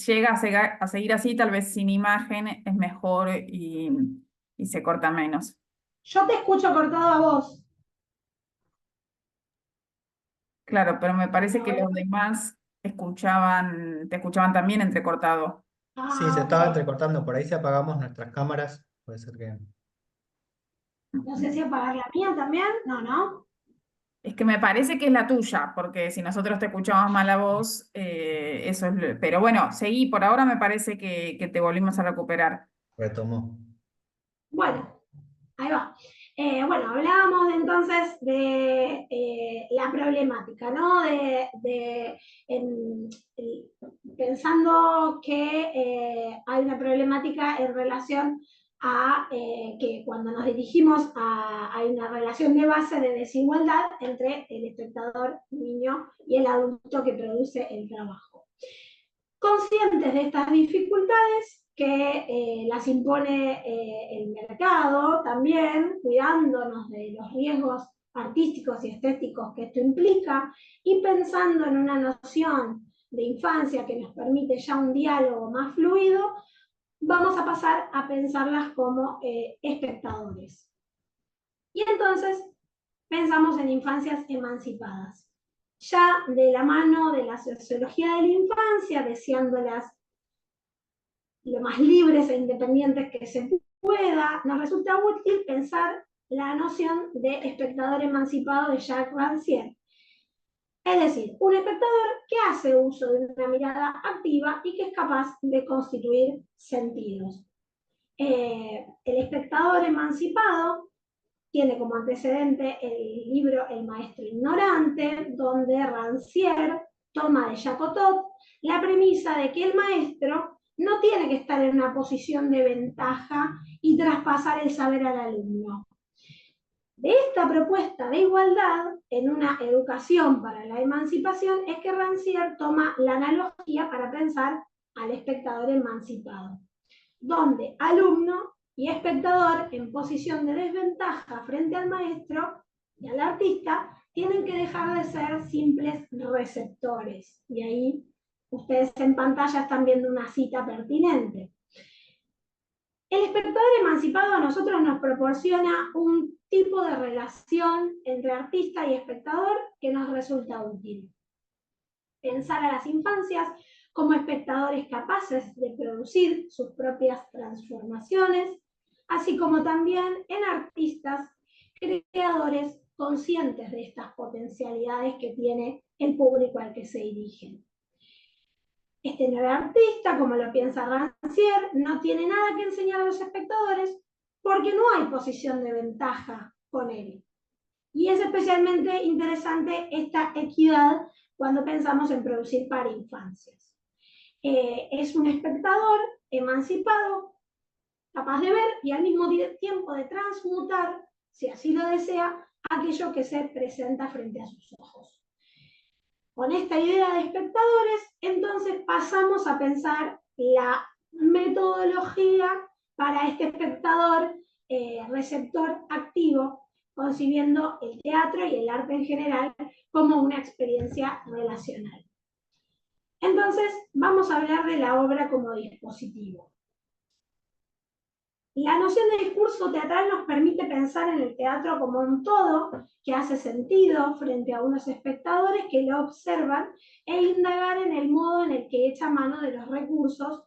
llega a seguir así, tal vez sin imagen es mejor y se corta menos. Yo te escucho cortado a vos. Claro, pero me parece que los demás te escuchaban también entrecortado. Sí, se estaba Ok. entrecortando. Por ahí si apagamos nuestras cámaras, puede ser que... No sé si apagar la mía también. No. Es que me parece que es la tuya, porque si nosotros te escuchamos mal la voz, eso es... Pero bueno, seguí, por ahora me parece que te volvimos a recuperar. Retomó. Bueno, ahí va. Bueno, hablábamos entonces de la problemática, ¿no? Pensando que hay una problemática en relación a que cuando nos dirigimos hay una relación de base de desigualdad entre el espectador niño y el adulto que produce el trabajo. Conscientes de estas dificultades que las impone el mercado también, cuidándonos de los riesgos artísticos y estéticos que esto implica, y pensando en una noción de infancia que nos permite ya un diálogo más fluido, vamos a pasar a pensarlas como espectadores. Y entonces pensamos en infancias emancipadas. Ya de la mano de la sociología de la infancia, deseándolas lo más libres e independientes que se pueda, nos resulta útil pensar la noción de espectador emancipado de Jacques Rancière. Es decir, un espectador que hace uso de una mirada activa y que es capaz de constituir sentidos. El espectador emancipado tiene como antecedente el libro El maestro ignorante, donde Rancière toma de Jacotot la premisa de que el maestro no tiene que estar en una posición de ventaja y traspasar el saber al alumno. De esta propuesta de igualdad en una educación para la emancipación es que Rancière toma la analogía para pensar al espectador emancipado, donde alumno y espectador en posición de desventaja frente al maestro y al artista tienen que dejar de ser simples receptores. Y ahí ustedes en pantalla están viendo una cita pertinente. El espectador emancipado a nosotros nos proporciona un tipo de relación entre artista y espectador que nos resulta útil. Pensar a las infancias como espectadores capaces de producir sus propias transformaciones, así como también en artistas creadores conscientes de estas potencialidades que tiene el público al que se dirigen. Este nuevo artista, como lo piensa Rancière, no tiene nada que enseñar a los espectadores porque no hay posición de ventaja con él. Y es especialmente interesante esta equidad cuando pensamos en producir para infancias. Es un espectador emancipado, capaz de ver y al mismo tiempo de transmutar, si así lo desea, aquello que se presenta frente a sus ojos. Con esta idea de espectadores, entonces pasamos a pensar la metodología para este espectador receptor activo, concibiendo el teatro y el arte en general como una experiencia relacional. Entonces, vamos a hablar de la obra como dispositivo. La noción de discurso teatral nos permite pensar en el teatro como un todo que hace sentido frente a unos espectadores que lo observan e indagar en el modo en el que echa mano de los recursos,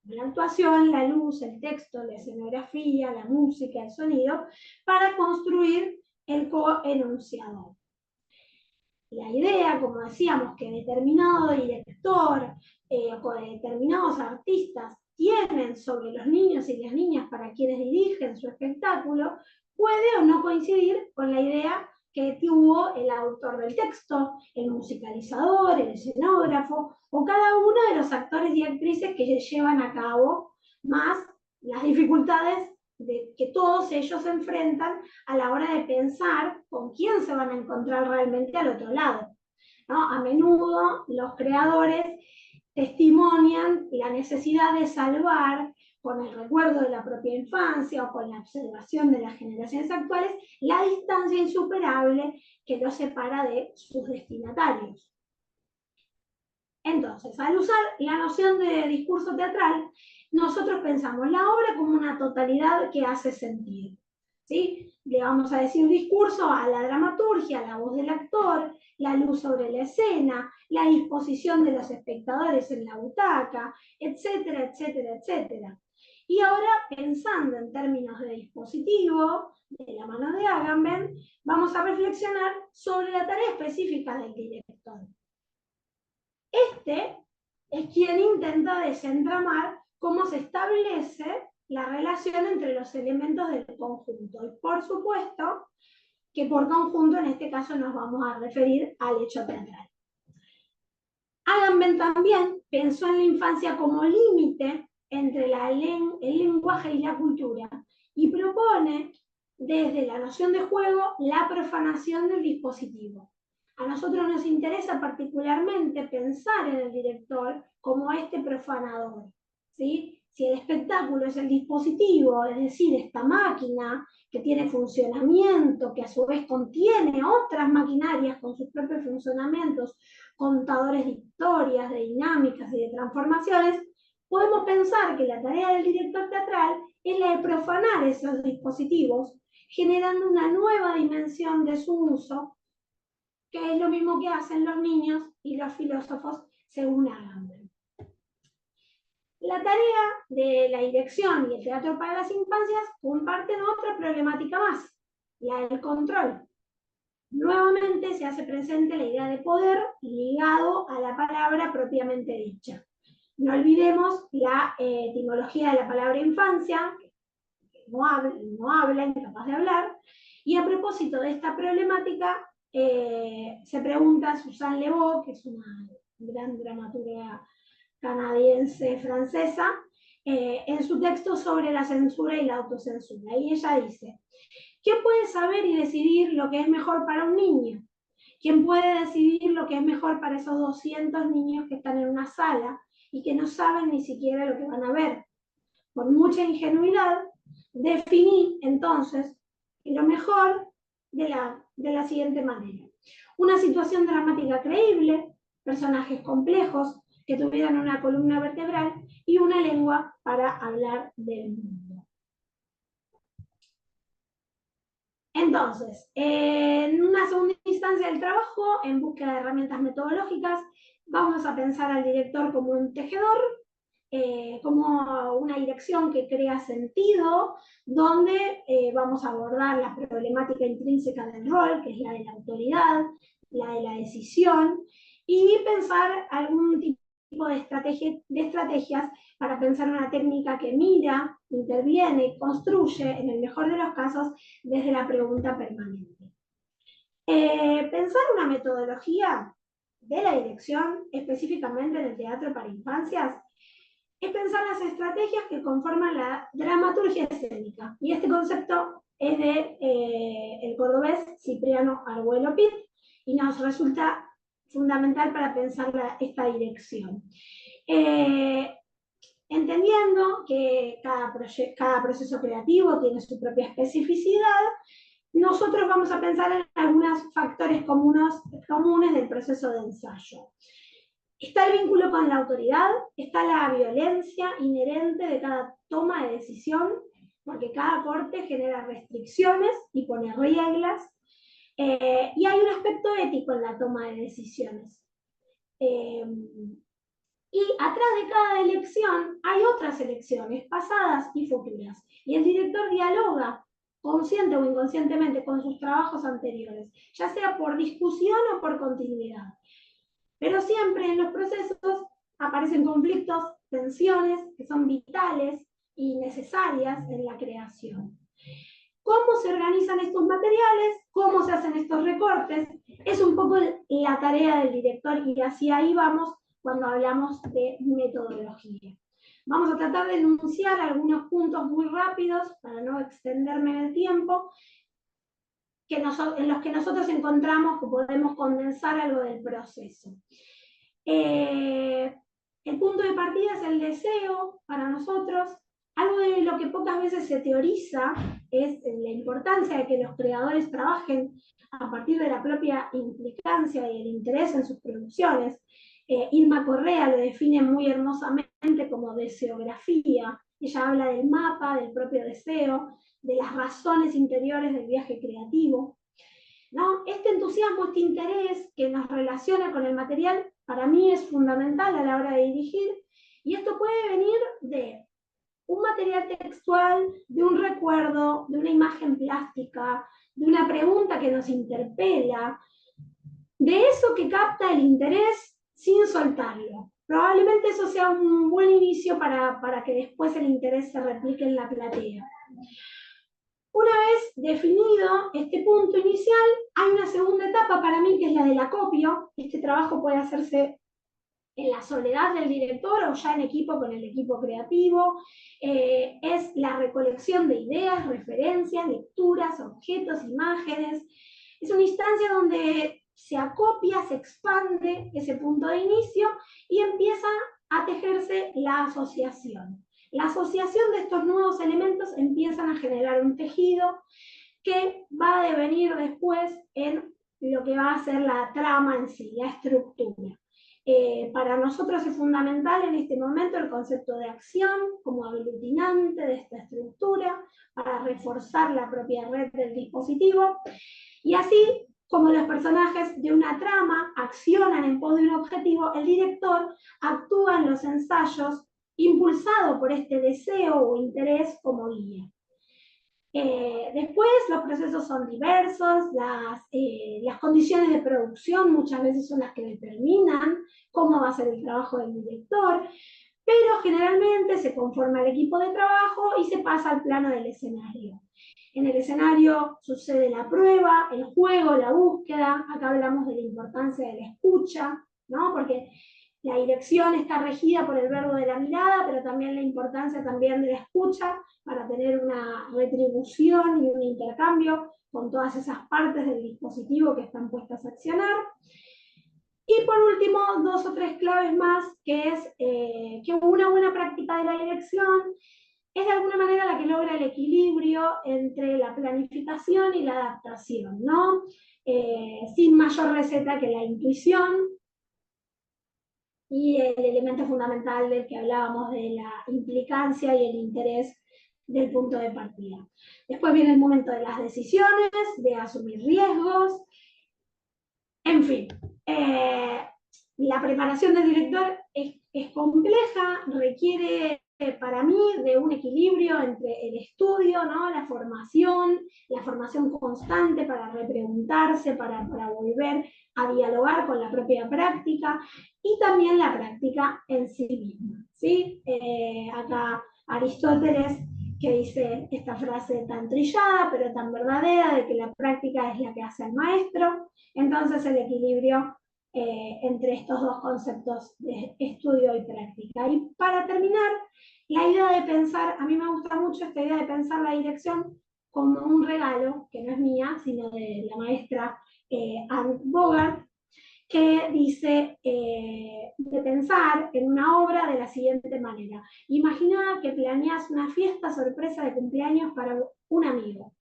la actuación, la luz, el texto, la escenografía, la música, el sonido, para construir el coenunciador. La idea, como decíamos, que determinado director o determinados artistas tienen sobre los niños y las niñas para quienes dirigen su espectáculo, puede o no coincidir con la idea que tuvo el autor del texto, el musicalizador, el escenógrafo, o cada uno de los actores y actrices que llevan a cabo, más las dificultades que todos ellos se enfrentan a la hora de pensar con quién se van a encontrar realmente al otro lado, ¿no? A menudo los creadores testimonian la necesidad de salvar, con el recuerdo de la propia infancia o con la observación de las generaciones actuales, la distancia insuperable que los separa de sus destinatarios. Entonces, al usar la noción de discurso teatral, nosotros pensamos la obra como una totalidad que hace sentido, ¿sí? Le vamos a decir discurso a la dramaturgia, la voz del actor, la luz sobre la escena, la disposición de los espectadores en la butaca, etcétera, etcétera, etcétera. Y ahora, pensando en términos de dispositivo, de la mano de Agamben, vamos a reflexionar sobre la tarea específica del director. Este es quien intenta desentramar cómo se establece la relación entre los elementos del conjunto. Y por supuesto que por conjunto en este caso nos vamos a referir al hecho teatral. Agamben también pensó en la infancia como límite entre el lenguaje y la cultura y propone desde la noción de juego la profanación del dispositivo. A nosotros nos interesa particularmente pensar en el director como este profanador, ¿sí? Si el espectáculo es el dispositivo, es decir, esta máquina que tiene funcionamiento, que a su vez contiene otras maquinarias con sus propios funcionamientos, contadores de historias, de dinámicas y de transformaciones, podemos pensar que la tarea del director teatral es la de profanar esos dispositivos generando una nueva dimensión de su uso, que es lo mismo que hacen los niños y los filósofos según Agamben. La tarea de la dirección y el teatro para las infancias comparten otra problemática más, la del control. Nuevamente se hace presente la idea de poder ligado a la palabra propiamente dicha. No olvidemos la etimología de la palabra infancia, que no habla, incapaz de hablar, y a propósito de esta problemática, se pregunta Suzanne Le Beau, que es una gran dramaturga canadiense francesa, en su texto sobre la censura y la autocensura. Y ella dice: ¿quién puede saber y decidir lo que es mejor para un niño? ¿Quién puede decidir lo que es mejor para esos 200 niños que están en una sala y que no saben ni siquiera lo que van a ver? Por mucha ingenuidad, definí entonces lo mejor de la siguiente manera: una situación dramática creíble, personajes complejos que tuvieran una columna vertebral y una lengua para hablar del mundo. Entonces, en una segunda instancia del trabajo, en búsqueda de herramientas metodológicas, vamos a pensar al director como un tejedor, como una dirección que crea sentido, donde vamos a abordar la problemática intrínseca del rol, que es la de la autoridad, la de la decisión, y pensar algún tipo de estrategias para pensar una técnica que mira, interviene, construye, en el mejor de los casos, desde la pregunta permanente. Pensar una metodología de la dirección, específicamente en el teatro para infancias, es pensar las estrategias que conforman la dramaturgia escénica. Y este concepto es de el cordobés Cipriano Argüello Pitt, y nos resulta fundamental para pensar esta dirección. Entendiendo que cada proceso creativo tiene su propia especificidad, nosotros vamos a pensar en algunos factores comunes del proceso de ensayo. Está el vínculo con la autoridad, está la violencia inherente de cada toma de decisión, porque cada corte genera restricciones y pone reglas, y hay un aspecto ético en la toma de decisiones. Y atrás de cada elección hay otras elecciones pasadas y futuras. Y el director dialoga, consciente o inconscientemente, con sus trabajos anteriores, ya sea por discusión o por continuidad. Pero siempre en los procesos aparecen conflictos, tensiones que son vitales y necesarias en la creación. ¿Cómo se organizan estos materiales? ¿Cómo se hacen estos recortes? Es un poco la tarea del director, y hacia ahí vamos cuando hablamos de metodología. Vamos a tratar de enunciar algunos puntos muy rápidos para no extenderme en el tiempo, en los que nosotros encontramos que podemos condensar algo del proceso. El punto de partida es el deseo para nosotros. Algo de lo que pocas veces se teoriza es la importancia de que los creadores trabajen a partir de la propia implicancia y el interés en sus producciones. Irma Correa lo define muy hermosamente como deseografía. Ella habla del mapa, del propio deseo, de las razones interiores del viaje creativo, ¿no? Este entusiasmo, este interés que nos relaciona con el material, para mí es fundamental a la hora de dirigir, y esto puede venir de un material textual, de un recuerdo, de una imagen plástica, de una pregunta que nos interpela, de eso que capta el interés sin soltarlo. Probablemente eso sea un buen inicio para que después el interés se replique en la platea. Una vez definido este punto inicial, hay una segunda etapa para mí, que es la del acopio. Este trabajo puede hacerse en la soledad del director o ya en equipo con el equipo creativo. Es la recolección de ideas, referencias, lecturas, objetos, imágenes. Es una instancia donde se acopia, se expande ese punto de inicio y empieza a tejerse la asociación. La asociación de estos nuevos elementos empiezan a generar un tejido que va a devenir después en lo que va a ser la trama en sí, la estructura. Para nosotros es fundamental en este momento el concepto de acción como aglutinante de esta estructura para reforzar la propia red del dispositivo. Y así como los personajes de una trama accionan en pos de un objetivo, el director actúa en los ensayos impulsado por este deseo o interés como guía. Después los procesos son diversos, las condiciones de producción muchas veces son las que determinan cómo va a ser el trabajo del director, pero generalmente se conforma el equipo de trabajo y se pasa al plano del escenario. En el escenario sucede la prueba, el juego, la búsqueda. Acá hablamos de la importancia de la escucha, ¿no? Porque la dirección está regida por el verbo de la mirada, pero también la importancia también de la escucha para tener una retribución y un intercambio con todas esas partes del dispositivo que están puestas a accionar. Y por último, 2 o 3 claves más, que es que una buena práctica de la dirección es de alguna manera la que logra el equilibrio entre la planificación y la adaptación, ¿no? Sin mayor receta que la intuición y el elemento fundamental del que hablábamos de la implicancia y el interés del punto de partida. Después viene el momento de las decisiones, de asumir riesgos, en fin. La preparación del director es compleja, requiere para mí de un equilibrio entre el estudio, ¿no? la formación constante para repreguntarse, para volver a dialogar con la propia práctica y también la práctica en sí misma. ¿Sí? Acá Aristóteles que dice esta frase tan trillada pero tan verdadera de que la práctica es la que hace al maestro. Entonces el equilibrio entre estos dos conceptos de estudio y práctica. Y para terminar, la idea de pensar, a mí me gusta mucho esta idea de pensar la dirección como un regalo, que no es mía, sino de la maestra Anne Bogart, que dice de pensar en una obra de la siguiente manera. Imagina que planeas una fiesta sorpresa de cumpleaños para un amigo.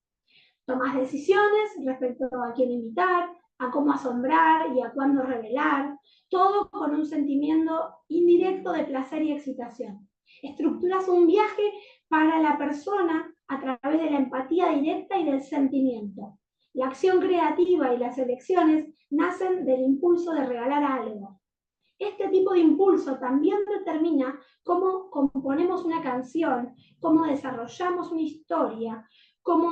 Tomás decisiones respecto a quién invitar, a cómo asombrar y a cuándo revelar, todo con un sentimiento indirecto de placer y excitación. Estructuras un viaje para la persona a través de la empatía directa y del sentimiento. La acción creativa y las elecciones nacen del impulso de regalar algo. Este tipo de impulso también determina cómo componemos una canción, cómo desarrollamos una historia, cómo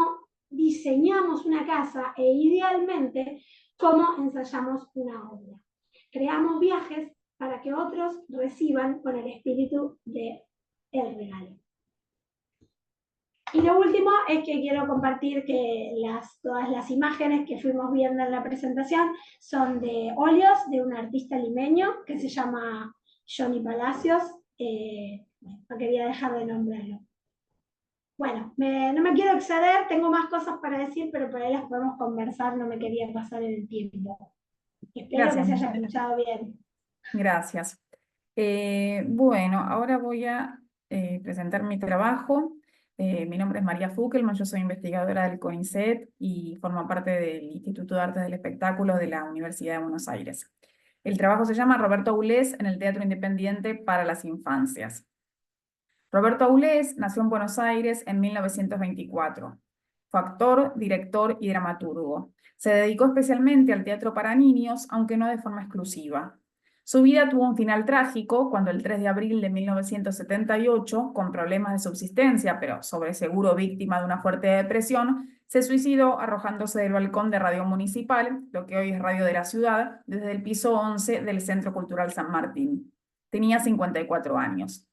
diseñamos una casa e idealmente cómo ensayamos una obra. Creamos viajes para que otros reciban con el espíritu del regalo. Y lo último es que quiero compartir que todas las imágenes que fuimos viendo en la presentación son de óleos de un artista limeño que se llama Johnny Palacios. No quería dejar de nombrarlo. Bueno, no me quiero exceder, tengo más cosas para decir, pero por ahí las podemos conversar, no me quería pasar el tiempo. Espero que se haya escuchado bien. Gracias. Bueno, ahora voy a presentar mi trabajo. Mi nombre es María Fuckelman, yo soy investigadora del CONICET y formo parte del Instituto de Artes del Espectáculo de la Universidad de Buenos Aires. El trabajo se llama Roberto Aulés en el Teatro Independiente para las Infancias. Roberto Aulés nació en Buenos Aires en 1924. Fue actor, director y dramaturgo. Se dedicó especialmente al teatro para niños, aunque no de forma exclusiva. Su vida tuvo un final trágico cuando el 3 de abril de 1978, con problemas de subsistencia, pero sobre seguro víctima de una fuerte depresión, se suicidó arrojándose del balcón de Radio Municipal, lo que hoy es Radio de la Ciudad, desde el piso 11 del Centro Cultural San Martín. Tenía 54 años.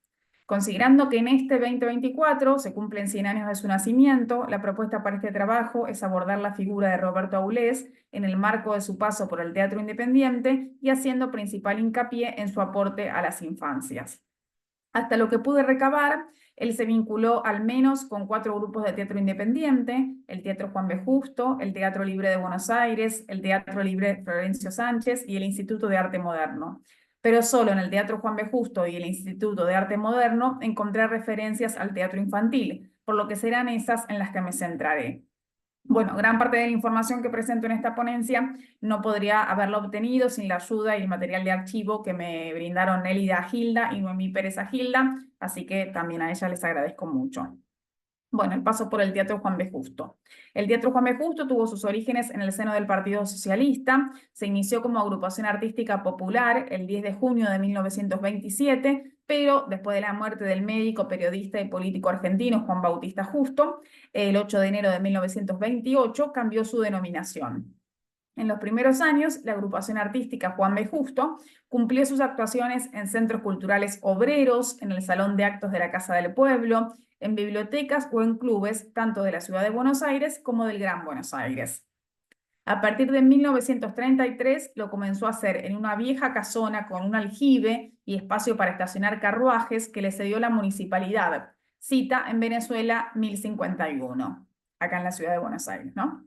Considerando que en este 2024 se cumplen 100 años de su nacimiento, la propuesta para este trabajo es abordar la figura de Roberto Aulés en el marco de su paso por el teatro independiente y haciendo principal hincapié en su aporte a las infancias. Hasta lo que pude recabar, él se vinculó al menos con 4 grupos de teatro independiente: el Teatro Juan B. Justo, el Teatro Libre de Buenos Aires, el Teatro Libre Florencio Sánchez y el Instituto de Arte Moderno. Pero solo en el Teatro Juan B. Justo y el Instituto de Arte Moderno encontré referencias al teatro infantil, por lo que serán esas en las que me centraré. Bueno, gran parte de la información que presento en esta ponencia no podría haberla obtenido sin la ayuda y el material de archivo que me brindaron Nélida Gilda y Noemí Pérez Gilda, así que también a ella les agradezco mucho. Bueno, el paso por el Teatro Juan B. Justo. El Teatro Juan B. Justo tuvo sus orígenes en el seno del Partido Socialista. Se inició como agrupación artística popular el 10 de junio de 1927, pero después de la muerte del médico, periodista y político argentino Juan Bautista Justo, el 8 de enero de 1928 cambió su denominación. En los primeros años, la agrupación artística Juan B. Justo cumplió sus actuaciones en centros culturales obreros, en el Salón de Actos de la Casa del Pueblo, en bibliotecas o en clubes, tanto de la Ciudad de Buenos Aires como del Gran Buenos Aires. A partir de 1933 lo comenzó a hacer en una vieja casona con un aljibe y espacio para estacionar carruajes que le cedió la municipalidad. Cita en Venezuela 1051, acá en la Ciudad de Buenos Aires, ¿no?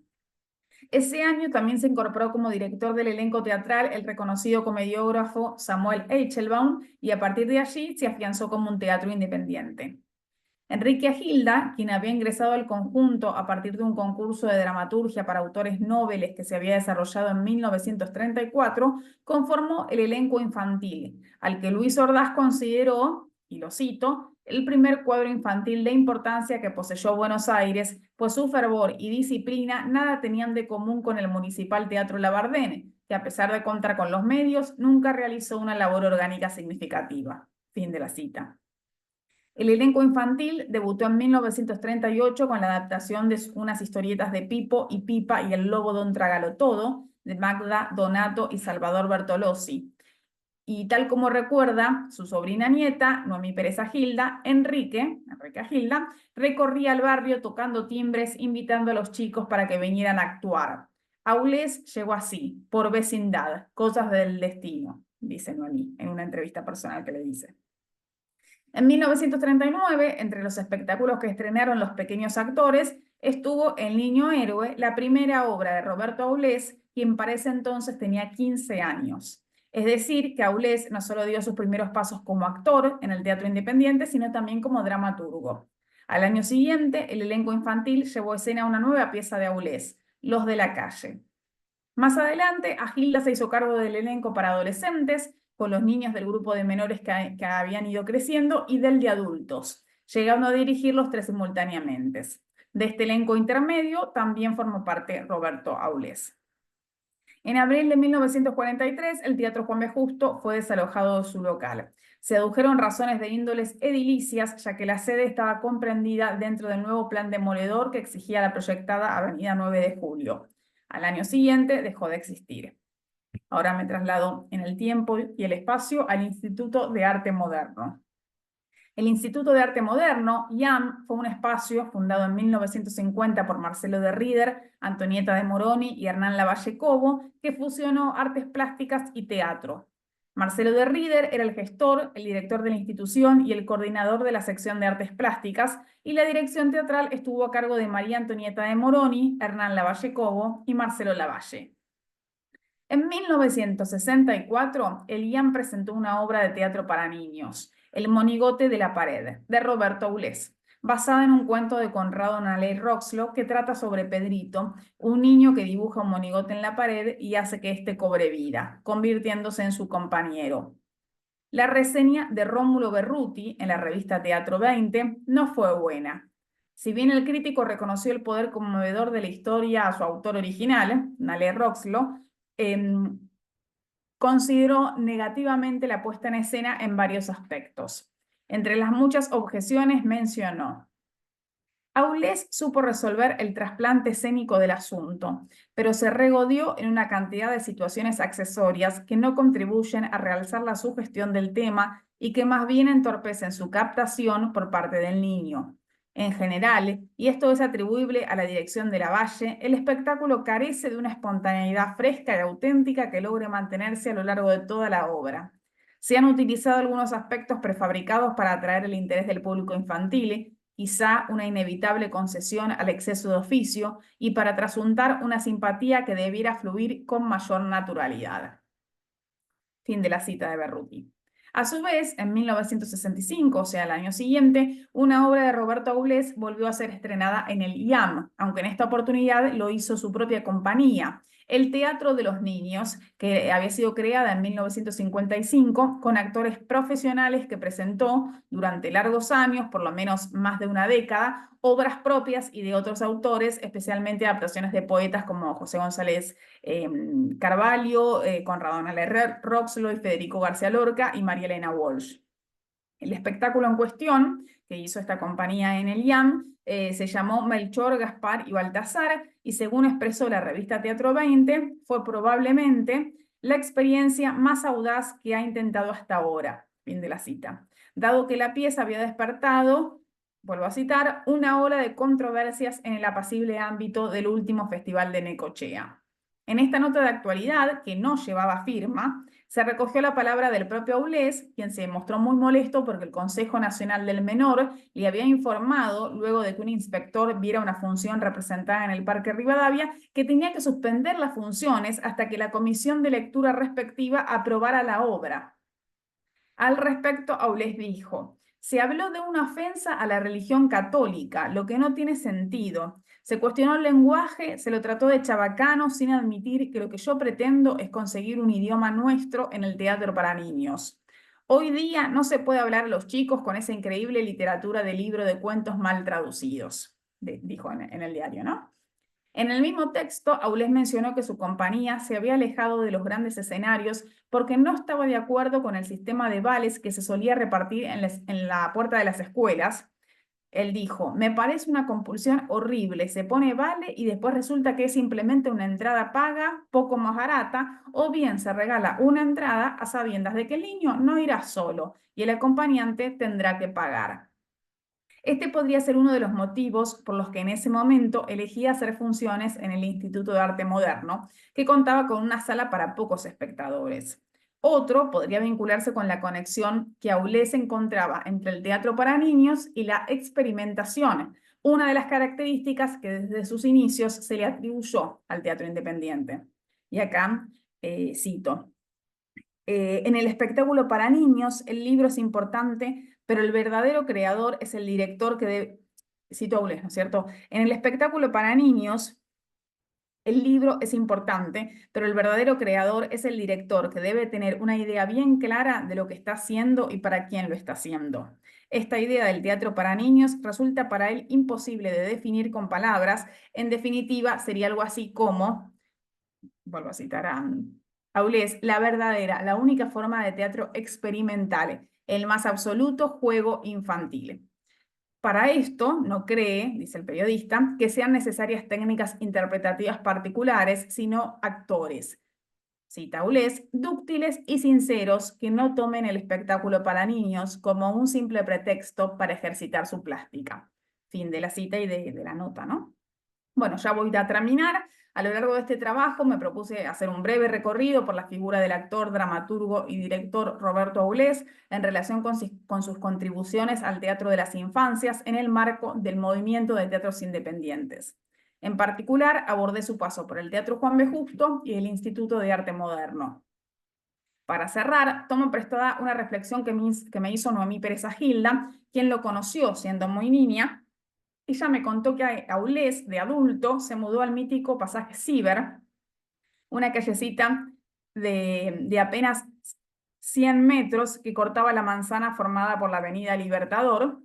Ese año también se incorporó como director del elenco teatral el reconocido comediógrafo Samuel Eichelbaum y a partir de allí se afianzó como un teatro independiente. Enrique Gilda, quien había ingresado al conjunto a partir de un concurso de dramaturgia para autores nobles que se había desarrollado en 1934, conformó el elenco infantil, al que Luis Ordaz consideró, y lo cito, el primer cuadro infantil de importancia que poseyó Buenos Aires, pues su fervor y disciplina nada tenían de común con el Municipal Teatro Labardén, que a pesar de contar con los medios, nunca realizó una labor orgánica significativa. Fin de la cita. El elenco infantil debutó en 1938 con la adaptación de unas historietas de Pipo y Pipa y el lobo Don Trágalo Todo, de Magda Donato y Salvador Bertolozzi. Y tal como recuerda su sobrina nieta, Noemí Pérez Gilda, Enrique Gilda, recorría el barrio tocando timbres, invitando a los chicos para que vinieran a actuar. Aulés llegó así, por vecindad, cosas del destino, dice Noemí, en una entrevista personal que le dice. En 1939, entre los espectáculos que estrenaron los pequeños actores, estuvo El Niño Héroe, la primera obra de Roberto Aulés, quien para ese entonces tenía 15 años. Es decir, que Aulés no solo dio sus primeros pasos como actor en el teatro independiente, sino también como dramaturgo. Al año siguiente, el elenco infantil llevó a escena una nueva pieza de Aulés, Los de la Calle. Más adelante, Gilda se hizo cargo del elenco para adolescentes, con los niños del grupo de menores que habían ido creciendo y del de adultos, llegando a dirigir los tres simultáneamente. De este elenco intermedio también formó parte Roberto Aulés. En abril de 1943, el Teatro Juan B. Justo fue desalojado de su local. Se adujeron razones de índoles edilicias, ya que la sede estaba comprendida dentro del nuevo plan demoledor que exigía la proyectada Avenida 9 de Julio. Al año siguiente dejó de existir. Ahora me traslado en el tiempo y el espacio al Instituto de Arte Moderno. El Instituto de Arte Moderno, IAM, fue un espacio fundado en 1950 por Marcelo de Rieder, Antonieta de Moroni y Hernán Lavalle Cobo, que fusionó artes plásticas y teatro. Marcelo de Rieder era el gestor, el director de la institución y el coordinador de la sección de artes plásticas, y la dirección teatral estuvo a cargo de María Antonieta de Moroni, Hernán Lavalle Cobo y Marcelo Lavalle. En 1964, el IAM presentó una obra de teatro para niños, El monigote de la pared, de Roberto Aulés, basada en un cuento de Conrado Naley Roxlo que trata sobre Pedrito, un niño que dibuja un monigote en la pared y hace que éste cobre vida, convirtiéndose en su compañero. La reseña de Rómulo Berruti en la revista Teatro 20 no fue buena. Si bien el crítico reconoció el poder conmovedor de la historia a su autor original, Naley Roxlo, consideró negativamente la puesta en escena en varios aspectos. Entre las muchas objeciones mencionó: Aulés supo resolver el trasplante escénico del asunto, pero se regodeó en una cantidad de situaciones accesorias que no contribuyen a realzar la sugestión del tema y que más bien entorpecen su captación por parte del niño. En general, y esto es atribuible a la dirección de Lavalle, el espectáculo carece de una espontaneidad fresca y auténtica que logre mantenerse a lo largo de toda la obra. Se han utilizado algunos aspectos prefabricados para atraer el interés del público infantil, quizá una inevitable concesión al exceso de oficio, y para trasuntar una simpatía que debiera fluir con mayor naturalidad. Fin de la cita de Berruti. A su vez, en 1965, o sea, el año siguiente, una obra de Roberto Aulés volvió a ser estrenada en el IAM, aunque en esta oportunidad lo hizo su propia compañía, el Teatro de los Niños, que había sido creada en 1955 con actores profesionales que presentó durante largos años, por lo menos más de una década, obras propias y de otros autores, especialmente adaptaciones de poetas como José González Carvalho, Conrado Anala Roxloy, Federico García Lorca y María Elena Walsh. El espectáculo en cuestión, que hizo esta compañía en el IAM, se llamó Melchor, Gaspar y Baltasar, y según expresó la revista Teatro 20, fue probablemente la experiencia más audaz que ha intentado hasta ahora. Fin de la cita. Dado que la pieza había despertado, vuelvo a citar, una ola de controversias en el apacible ámbito del último Festival de Necochea. En esta nota de actualidad, que no llevaba firma, se recogió la palabra del propio Aulés, quien se mostró muy molesto porque el Consejo Nacional del Menor le había informado, luego de que un inspector viera una función representada en el Parque Rivadavia, que tenía que suspender las funciones hasta que la comisión de lectura respectiva aprobara la obra. Al respecto, Aulés dijo: se habló de una ofensa a la religión católica, lo que no tiene sentido. Se cuestionó el lenguaje, se lo trató de chabacano sin admitir que lo que yo pretendo es conseguir un idioma nuestro en el teatro para niños. Hoy día no se puede hablar a los chicos con esa increíble literatura de libro de cuentos mal traducidos, dijo en el diario, ¿no? En el mismo texto, Aulés mencionó que su compañía se había alejado de los grandes escenarios porque no estaba de acuerdo con el sistema de vales que se solía repartir en la puerta de las escuelas. Él dijo: me parece una compulsión horrible, se pone vale y después resulta que es simplemente una entrada paga, poco más barata, o bien se regala una entrada a sabiendas de que el niño no irá solo y el acompañante tendrá que pagar. Este podría ser uno de los motivos por los que en ese momento elegí hacer funciones en el Instituto de Arte Moderno, que contaba con una sala para pocos espectadores. Otro podría vincularse con la conexión que Aulés encontraba entre el teatro para niños y la experimentación, una de las características que desde sus inicios se le atribuyó al teatro independiente. Y acá cito: en el espectáculo para niños, el libro es importante, pero el verdadero creador es el director que debe... Cito a Aulés, ¿no es cierto? En el espectáculo para niños, el libro es importante, pero el verdadero creador es el director, que debe tener una idea bien clara de lo que está haciendo y para quién lo está haciendo. Esta idea del teatro para niños resulta para él imposible de definir con palabras. En definitiva, sería algo así como, vuelvo a citar a Aulés, la verdadera, la única forma de teatro experimental, el más absoluto juego infantil. Para esto, no cree, dice el periodista, que sean necesarias técnicas interpretativas particulares, sino actores, cita Aulés, dúctiles y sinceros, que no tomen el espectáculo para niños como un simple pretexto para ejercitar su plástica. Fin de la cita y de la nota, ¿no? Bueno, ya voy a terminar. A lo largo de este trabajo me propuse hacer un breve recorrido por la figura del actor, dramaturgo y director Roberto Aulés en relación con sus contribuciones al teatro de las infancias en el marco del movimiento de teatros independientes. En particular, abordé su paso por el Teatro Juan B. Justo y el Instituto de Arte Moderno. Para cerrar, tomo prestada una reflexión que me hizo Noemí Pérez Agilda, quien lo conoció siendo muy niña. Ella me contó que Aulés, de adulto, se mudó al mítico pasaje Ciber, una callecita de apenas 100 metros que cortaba la manzana formada por la avenida Libertador.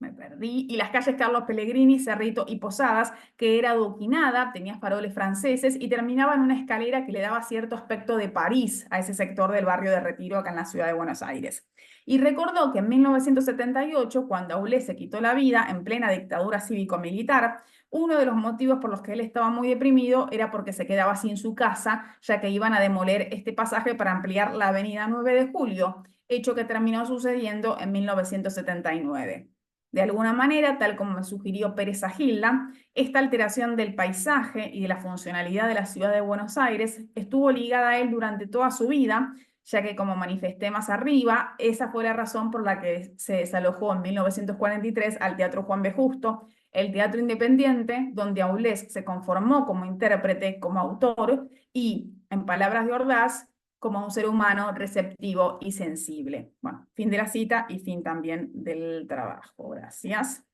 Me perdí. Y las calles Carlos Pellegrini, Cerrito y Posadas, que era adoquinada, tenía faroles franceses y terminaba en una escalera que le daba cierto aspecto de París a ese sector del barrio de Retiro acá en la ciudad de Buenos Aires. Y recordó que en 1978, cuando Aulés se quitó la vida en plena dictadura cívico-militar, uno de los motivos por los que él estaba muy deprimido era porque se quedaba sin su casa, ya que iban a demoler este pasaje para ampliar la avenida 9 de Julio, hecho que terminó sucediendo en 1979. De alguna manera, tal como me sugirió Pérez Agilda, esta alteración del paisaje y de la funcionalidad de la ciudad de Buenos Aires estuvo ligada a él durante toda su vida, ya que, como manifesté más arriba, esa fue la razón por la que se desalojó en 1943 al Teatro Juan B. Justo, el teatro independiente, donde Aulés se conformó como intérprete, como autor, y, en palabras de Ordaz, como un ser humano receptivo y sensible. Bueno, fin de la cita y fin también del trabajo. Gracias.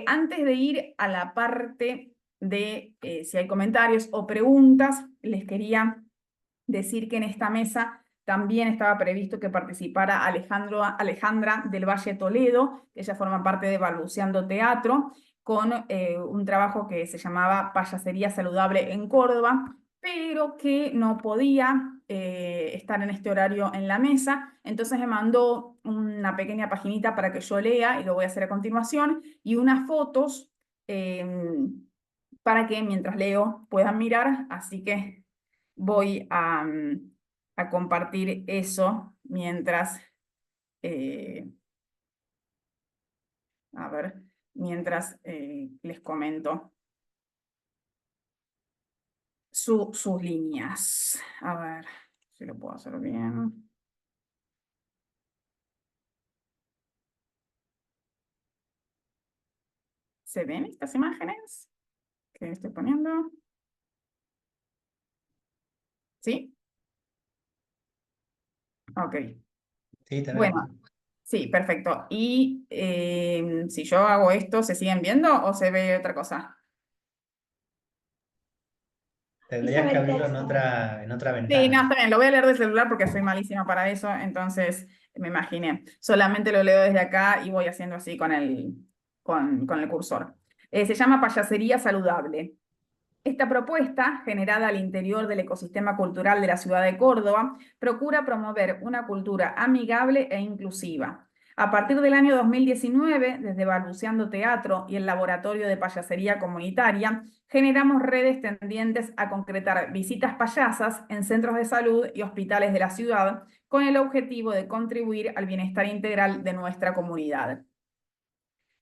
Antes de ir a la parte de si hay comentarios o preguntas, les quería decir que en esta mesa también estaba previsto que participara Alejandra del Valle Toledo, que ella forma parte de Balbuceando Teatro, con un trabajo que se llamaba Payasería Saludable en Córdoba, pero que no podía estar en este horario en la mesa, entonces me mandó una pequeña paginita para que yo lea, y lo voy a hacer a continuación, y unas fotos para que mientras leo puedan mirar, así que voy a compartir eso mientras, mientras les comento sus líneas. A ver si lo puedo hacer bien. ¿Se ven estas imágenes que estoy poniendo? ¿Sí? Ok. Sí, te veo. Bueno, sí, perfecto. Y si yo hago esto, ¿se siguen viendo o se ve otra cosa? Tendrías que abrirlo en otra Sí, ventana. no, está bien, lo voy a leer del celular porque soy malísima para eso, entonces me imaginé. Solamente lo leo desde acá y voy haciendo así con el cursor. Se llama Payasería Saludable. Esta propuesta, generada al interior del ecosistema cultural de la ciudad de Córdoba, procura promover una cultura amigable e inclusiva. A partir del año 2019, desde Balbuceando Teatro y el Laboratorio de Payasería Comunitaria, generamos redes tendientes a concretar visitas payasas en centros de salud y hospitales de la ciudad, con el objetivo de contribuir al bienestar integral de nuestra comunidad.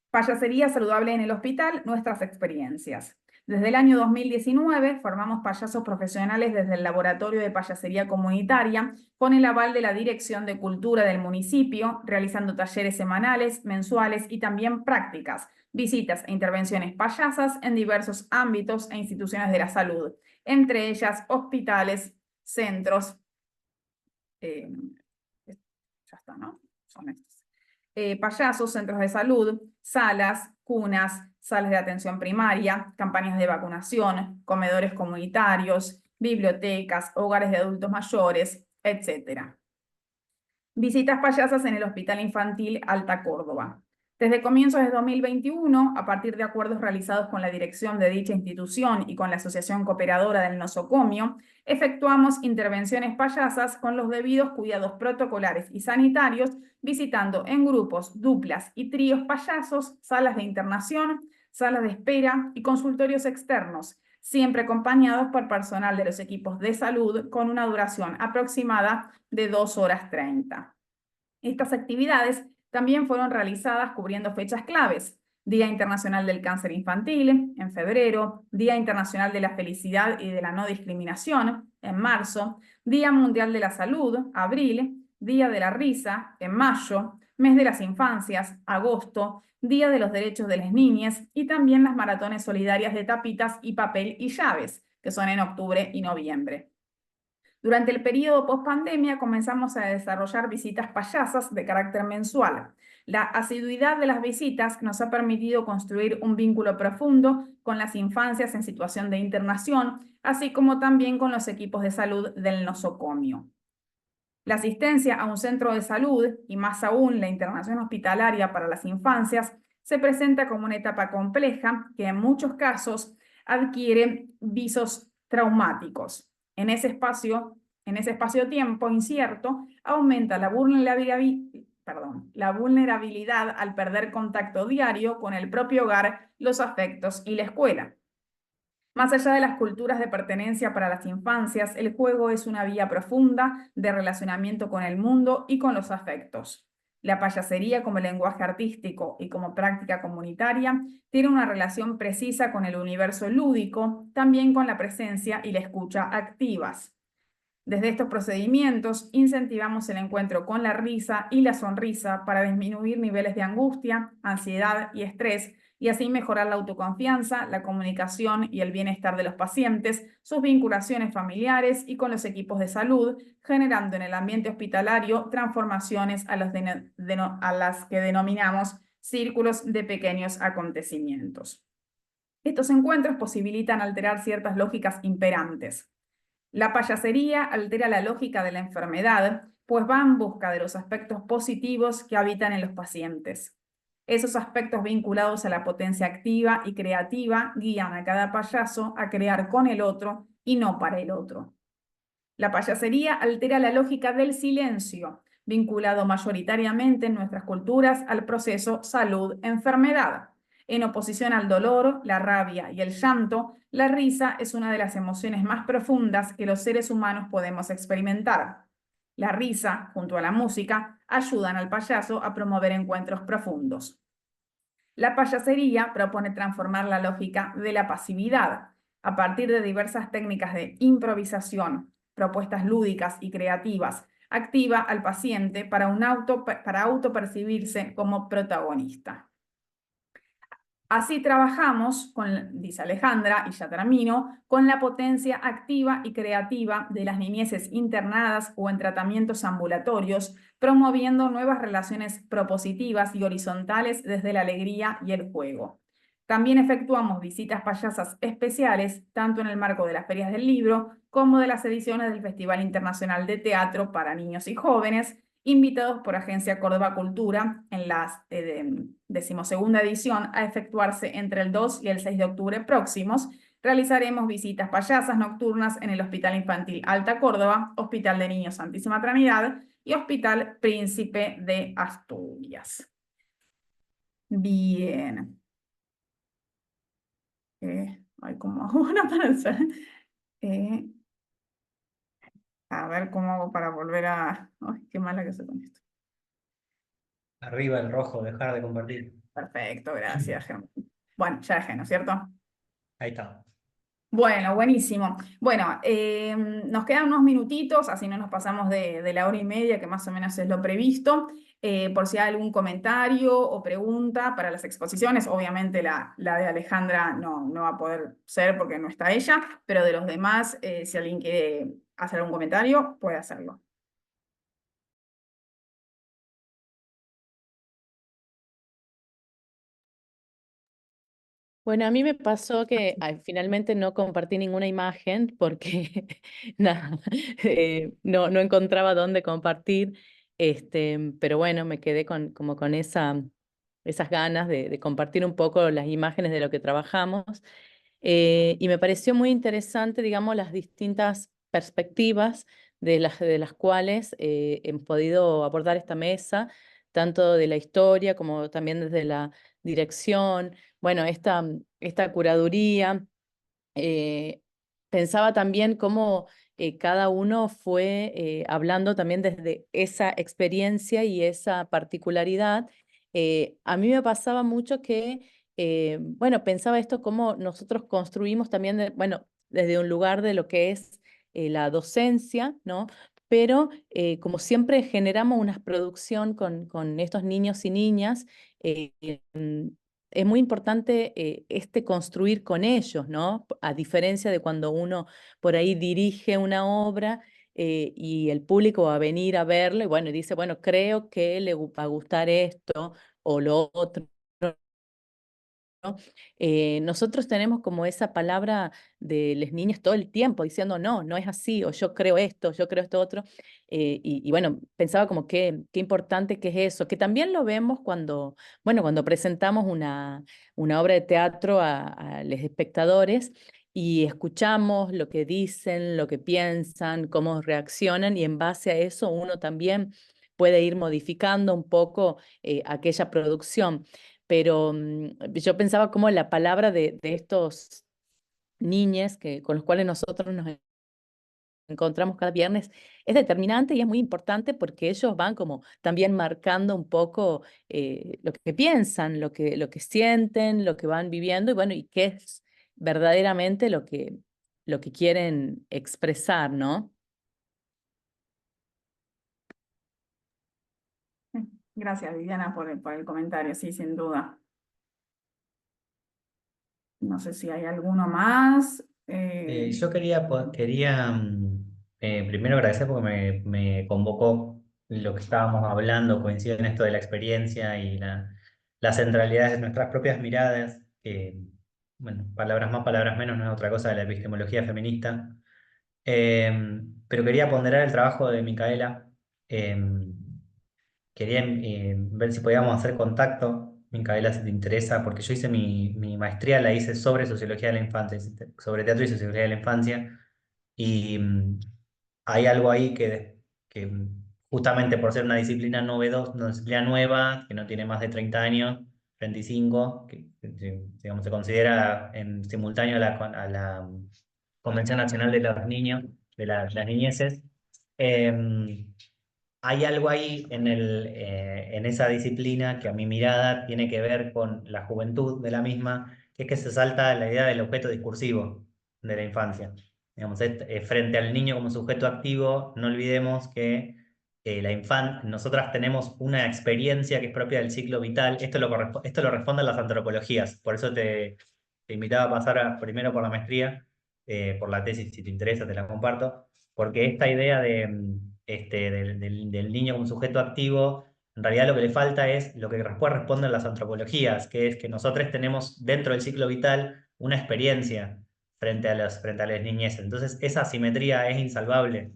Payasería Saludable en el Hospital, nuestras experiencias. Desde el año 2019 formamos payasos profesionales desde el Laboratorio de Payasería Comunitaria con el aval de la Dirección de Cultura del municipio, realizando talleres semanales, mensuales y también prácticas, visitas e intervenciones payasas en diversos ámbitos e instituciones de la salud, entre ellas hospitales, centros, ya está, ¿no? Son estos. Payasos, centros de salud, salas, cunas, salas de atención primaria, campañas de vacunación, comedores comunitarios, bibliotecas, hogares de adultos mayores, etc. Visitas payasas en el Hospital Infantil Alta Córdoba. Desde comienzos de 2021, a partir de acuerdos realizados con la dirección de dicha institución y con la Asociación Cooperadora del Nosocomio, efectuamos intervenciones payasas con los debidos cuidados protocolares y sanitarios, visitando en grupos, duplas y tríos payasos, salas de internación, salas de espera y consultorios externos, siempre acompañados por personal de los equipos de salud con una duración aproximada de 2 horas 30. Estas actividades también fueron realizadas cubriendo fechas claves: Día Internacional del Cáncer Infantil, en febrero; Día Internacional de la Felicidad y de la No Discriminación, en marzo; Día Mundial de la Salud, abril; Día de la Risa, en mayo; Mes de las Infancias, agosto; Día de los Derechos de las Niñas, y también las maratones solidarias de tapitas y papel y llaves, que son en octubre y noviembre. Durante el periodo post-pandemia comenzamos a desarrollar visitas payasas de carácter mensual. La asiduidad de las visitas nos ha permitido construir un vínculo profundo con las infancias en situación de internación, así como también con los equipos de salud del nosocomio. La asistencia a un centro de salud, y más aún la internación hospitalaria para las infancias, se presenta como una etapa compleja que en muchos casos adquiere visos traumáticos. En ese espacio-tiempo incierto, aumenta la vulnerabilidad al perder contacto diario con el propio hogar, los afectos y la escuela. Más allá de las culturas de pertenencia para las infancias, el juego es una vía profunda de relacionamiento con el mundo y con los afectos. La payasería como lenguaje artístico y como práctica comunitaria tiene una relación precisa con el universo lúdico, también con la presencia y la escucha activas. Desde estos procedimientos incentivamos el encuentro con la risa y la sonrisa para disminuir niveles de angustia, ansiedad y estrés, y así mejorar la autoconfianza, la comunicación y el bienestar de los pacientes, sus vinculaciones familiares y con los equipos de salud, generando en el ambiente hospitalario transformaciones a las que denominamos círculos de pequeños acontecimientos. Estos encuentros posibilitan alterar ciertas lógicas imperantes. La payasería altera la lógica de la enfermedad, pues va en busca de los aspectos positivos que habitan en los pacientes. Esos aspectos vinculados a la potencia activa y creativa guían a cada payaso a crear con el otro y no para el otro. La payasería altera la lógica del silencio, vinculado mayoritariamente en nuestras culturas al proceso salud-enfermedad. En oposición al dolor, la rabia y el llanto, la risa es una de las emociones más profundas que los seres humanos podemos experimentar. La risa, junto a la música, ayudan al payaso a promover encuentros profundos. La payasería propone transformar la lógica de la pasividad a partir de diversas técnicas de improvisación, propuestas lúdicas y creativas, activa al paciente para autopercibirse como protagonista. Así trabajamos, dice Alejandra, y ya termino, con la potencia activa y creativa de las niñeces internadas o en tratamientos ambulatorios, promoviendo nuevas relaciones propositivas y horizontales desde la alegría y el juego. También efectuamos visitas payasas especiales, tanto en el marco de las ferias del libro como de las ediciones del Festival Internacional de Teatro para Niños y Jóvenes, invitados por Agencia Córdoba Cultura en la 12ª edición a efectuarse entre el 2 y el 6 de octubre próximos. Realizaremos visitas payasas nocturnas en el Hospital Infantil Alta Córdoba, Hospital de Niños Santísima Trinidad y Hospital Príncipe de Asturias. Bien. Ay, ¿cómo hago para hacer? A ver cómo hago para volver a... Ay, qué mala que soy con esto. Arriba el rojo, dejar de compartir. Perfecto, gracias, Gem. Bueno, ya dejé, ¿no es cierto? Ahí está. Bueno, buenísimo. Bueno, nos quedan unos minutitos, así no nos pasamos de la hora y media, que más o menos es lo previsto. Por si hay algún comentario o pregunta para las exposiciones, obviamente la de Alejandra no va a poder ser porque no está ella, pero de los demás, si alguien quiere hacer algún comentario, puede hacerlo. Bueno, a mí me pasó que finalmente no compartí ninguna imagen porque nada, no encontraba dónde compartir, pero bueno, me quedé como con esas ganas de compartir un poco las imágenes de lo que trabajamos. Y me pareció muy interesante, digamos, las distintas perspectivas de las cuales hemos podido abordar esta mesa, tanto de la historia como también desde la dirección. Bueno, esta curaduría, pensaba también cómo cada uno fue hablando también desde esa experiencia y esa particularidad. A mí me pasaba mucho que, bueno, pensaba esto cómo nosotros construimos también, bueno, desde un lugar de lo que es la docencia, ¿no? Pero como siempre generamos una producción con estos niños y niñas, es muy importante construir con ellos, ¿no? A diferencia de cuando uno por ahí dirige una obra y el público va a venir a verlo y bueno, dice, bueno, creo que le va a gustar esto o lo otro. Nosotros tenemos como esa palabra de las niñas todo el tiempo diciendo, no es así, o yo creo esto otro. Y bueno, pensaba como qué importante que es eso, que también lo vemos cuando, bueno, cuando presentamos una obra de teatro a los espectadores y escuchamos lo que dicen, lo que piensan, cómo reaccionan y en base a eso uno también puede ir modificando un poco aquella producción. Pero yo pensaba cómo la palabra de estos niñes con los cuales nosotros nos encontramos cada viernes es determinante y es muy importante porque ellos van como también marcando un poco lo que piensan, lo que sienten, lo que van viviendo y bueno, y qué es verdaderamente lo que quieren expresar, ¿no? Gracias, Viviana, por el comentario, sí, sin duda. No sé si hay alguno más. Yo primero agradecer porque me convocó lo que estábamos hablando, coincide en esto de la experiencia y las centralidades de nuestras propias miradas, que, bueno, palabras más, palabras menos, no es otra cosa de la epistemología feminista. Pero quería ponderar el trabajo de Micaela. eh, Quería ver si podíamos hacer contacto, Micaela, si te interesa, porque yo hice mi maestría, la hice sobre sociología de la infancia, sobre teatro y sociología de la infancia, y hay algo ahí que justamente por ser una disciplina novedosa, una disciplina nueva, que no tiene más de 30 años, 35, que, digamos, se considera en simultáneo a la Convención Nacional de los Niños, de las Niñeces. Hay algo ahí en esa disciplina que a mi mirada tiene que ver con la juventud de la misma, que es que se salta la idea del objeto discursivo de la infancia. Digamos, frente al niño como sujeto activo, no olvidemos que nosotras tenemos una experiencia que es propia del ciclo vital. Esto lo responden las antropologías, por eso te invitaba a pasar primero por la maestría, por la tesis, si te interesa, te la comparto, porque esta idea del niño como sujeto activo, en realidad lo que le falta es lo que después responden las antropologías, que es que nosotros tenemos dentro del ciclo vital una experiencia frente a las niñeces. Entonces, esa asimetría es insalvable,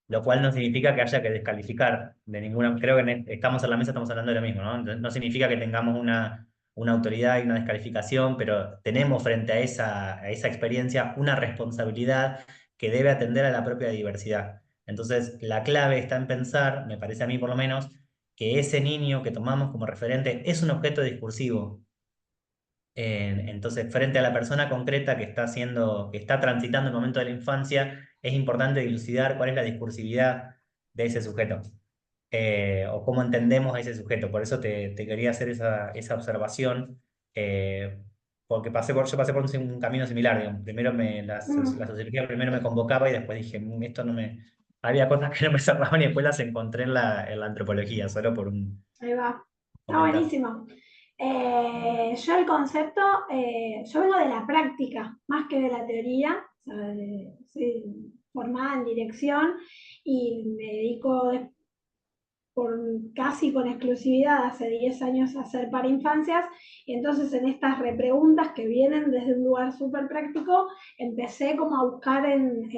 lo cual no significa que haya que descalificar de ninguna. Creo que estamos en la mesa, estamos hablando de lo mismo, ¿no? Entonces, no significa que tengamos una autoridad y una descalificación, pero tenemos frente a esa experiencia una responsabilidad que debe atender a la propia diversidad. Entonces, la clave está en pensar, me parece a mí por lo menos, que ese niño que tomamos como referente es un objeto discursivo. Entonces, frente a la persona concreta que está transitando el momento de la infancia, es importante dilucidar cuál es la discursividad de ese sujeto, o cómo entendemos a ese sujeto. Por eso te quería hacer esa observación, eh, porque yo pasé por un camino similar, digamos. Primero la sociología primero me convocaba y después dije, esto no me... Había cosas que no me cerraban y después las encontré en la antropología, solo por un Ahí va. Está comentario. buenísimo. Yo el concepto, yo vengo de la práctica, más que de la teoría. O sea, soy formada en dirección y me dedico casi con exclusividad hace 10 años a hacer para infancias. Y entonces en estas repreguntas que vienen desde un lugar súper práctico, empecé como a buscar en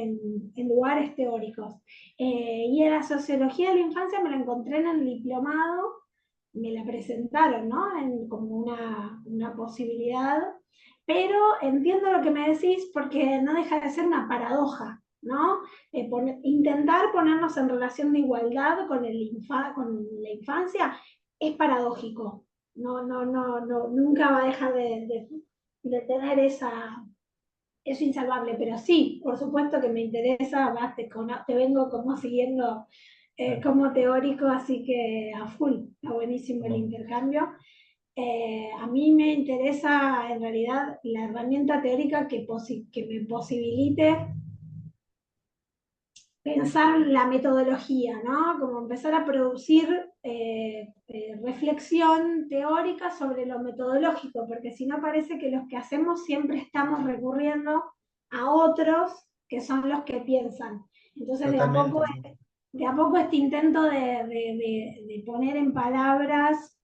lugares teóricos. Y en la sociología de la infancia me la encontré en el diplomado, me la presentaron, ¿no? Como una posibilidad, pero entiendo lo que me decís porque no deja de ser una paradoja, ¿no? Intentar ponernos en relación de igualdad con la infancia es paradójico. No, no, no, no, nunca va a dejar de tener eso insalvable, pero sí, por supuesto que me interesa, te vengo como siguiendo como teórico, así que a full, está buenísimo el intercambio. A mí me interesa en realidad la herramienta teórica que me posibilite pensar la metodología, ¿no? Como empezar a producir reflexión teórica sobre lo metodológico, porque si no parece que los que hacemos siempre estamos recurriendo a otros que son los que piensan. Entonces, Totalmente. de a poco este intento de poner en palabras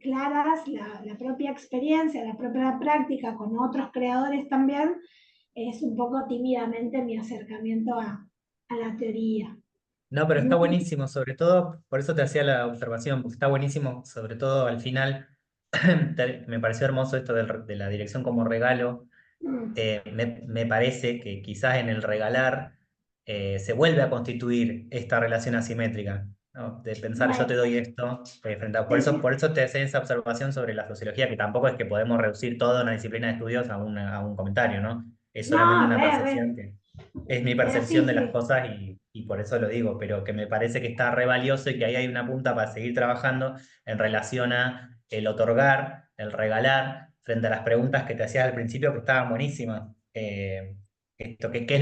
claras la propia experiencia, la propia práctica con otros creadores también, es un poco tímidamente mi acercamiento a la teoría. No, pero está No, buenísimo, sobre todo, por eso te hacía la observación, porque está buenísimo, sobre todo al final, me pareció hermoso esto de la dirección como regalo. Me parece que quizás en el regalar se vuelve a constituir esta relación asimétrica, ¿no? De pensar yo te doy esto, por eso te hacía esa observación sobre la sociología, que tampoco es que podemos reducir toda una disciplina de estudios a un comentario, ¿no? Es solamente no, una percepción que es mi pero percepción sí, de las sí. cosas y por eso lo digo, pero que me parece que está re valioso y que ahí hay una punta para seguir trabajando en relación a el otorgar, el regalar, frente a las preguntas que te hacías al principio que estaban buenísimas. Esto, ¿qué es qué es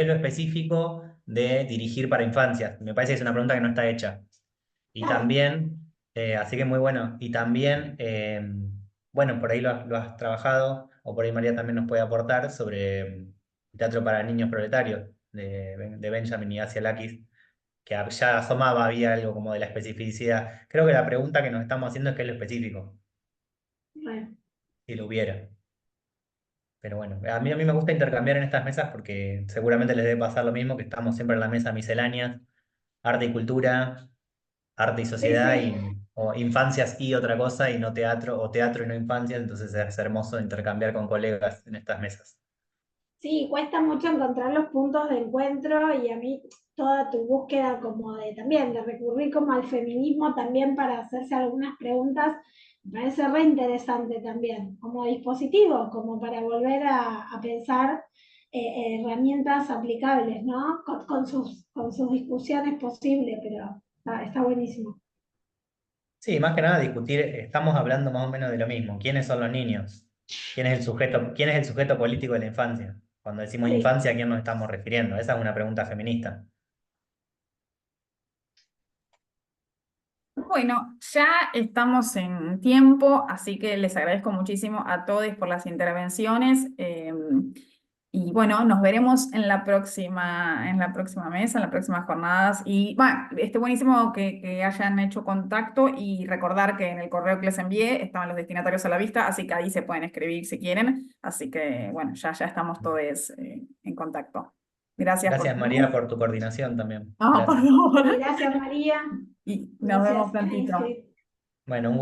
lo específico de dirigir para infancias? Me parece que es una pregunta que no está hecha. Y Claro. también, así que muy bueno, y también, bueno, por ahí lo has trabajado, o por ahí María también nos puede aportar sobre teatro para niños proletarios de Benjamin y Lakis, que ya asomaba, había algo como de la especificidad. Creo que la pregunta que nos estamos haciendo es qué es lo específico, Bueno, si lo hubiera. Pero bueno, a mí me gusta intercambiar en estas mesas porque seguramente les debe pasar lo mismo, que estamos siempre en la mesa miscelánea, arte y cultura, arte y sí, sociedad, sí. o infancias y otra cosa, y no teatro, o teatro y no infancias, entonces es hermoso intercambiar con colegas en estas mesas. Sí, cuesta mucho encontrar los puntos de encuentro y a mí toda tu búsqueda como de también, de recurrir como al feminismo también para hacerse algunas preguntas, me parece re interesante también, como dispositivo, como para volver a pensar herramientas aplicables, ¿no? Con sus discusiones posibles, pero está buenísimo. Sí, más que nada discutir, estamos hablando más o menos de lo mismo. ¿Quiénes son los niños? ¿Quién es el sujeto político de la infancia? Cuando decimos Sí. infancia, ¿a quién nos estamos refiriendo? Esa es una pregunta feminista. Bueno, ya estamos en tiempo, así que les agradezco muchísimo a todos por las intervenciones. Y bueno, nos veremos en la próxima mesa, en las próximas jornadas. Y bueno, buenísimo que hayan hecho contacto y recordar que en el correo que les envié estaban los destinatarios a la vista, así que ahí se pueden escribir si quieren. Así que bueno, ya estamos todos en contacto. Gracias por Gracias, su María, tiempo. por tu coordinación también. No, por Gracias. favor. Gracias, María. Y nos vemos Gracias a prontito. Ingrid. Bueno, un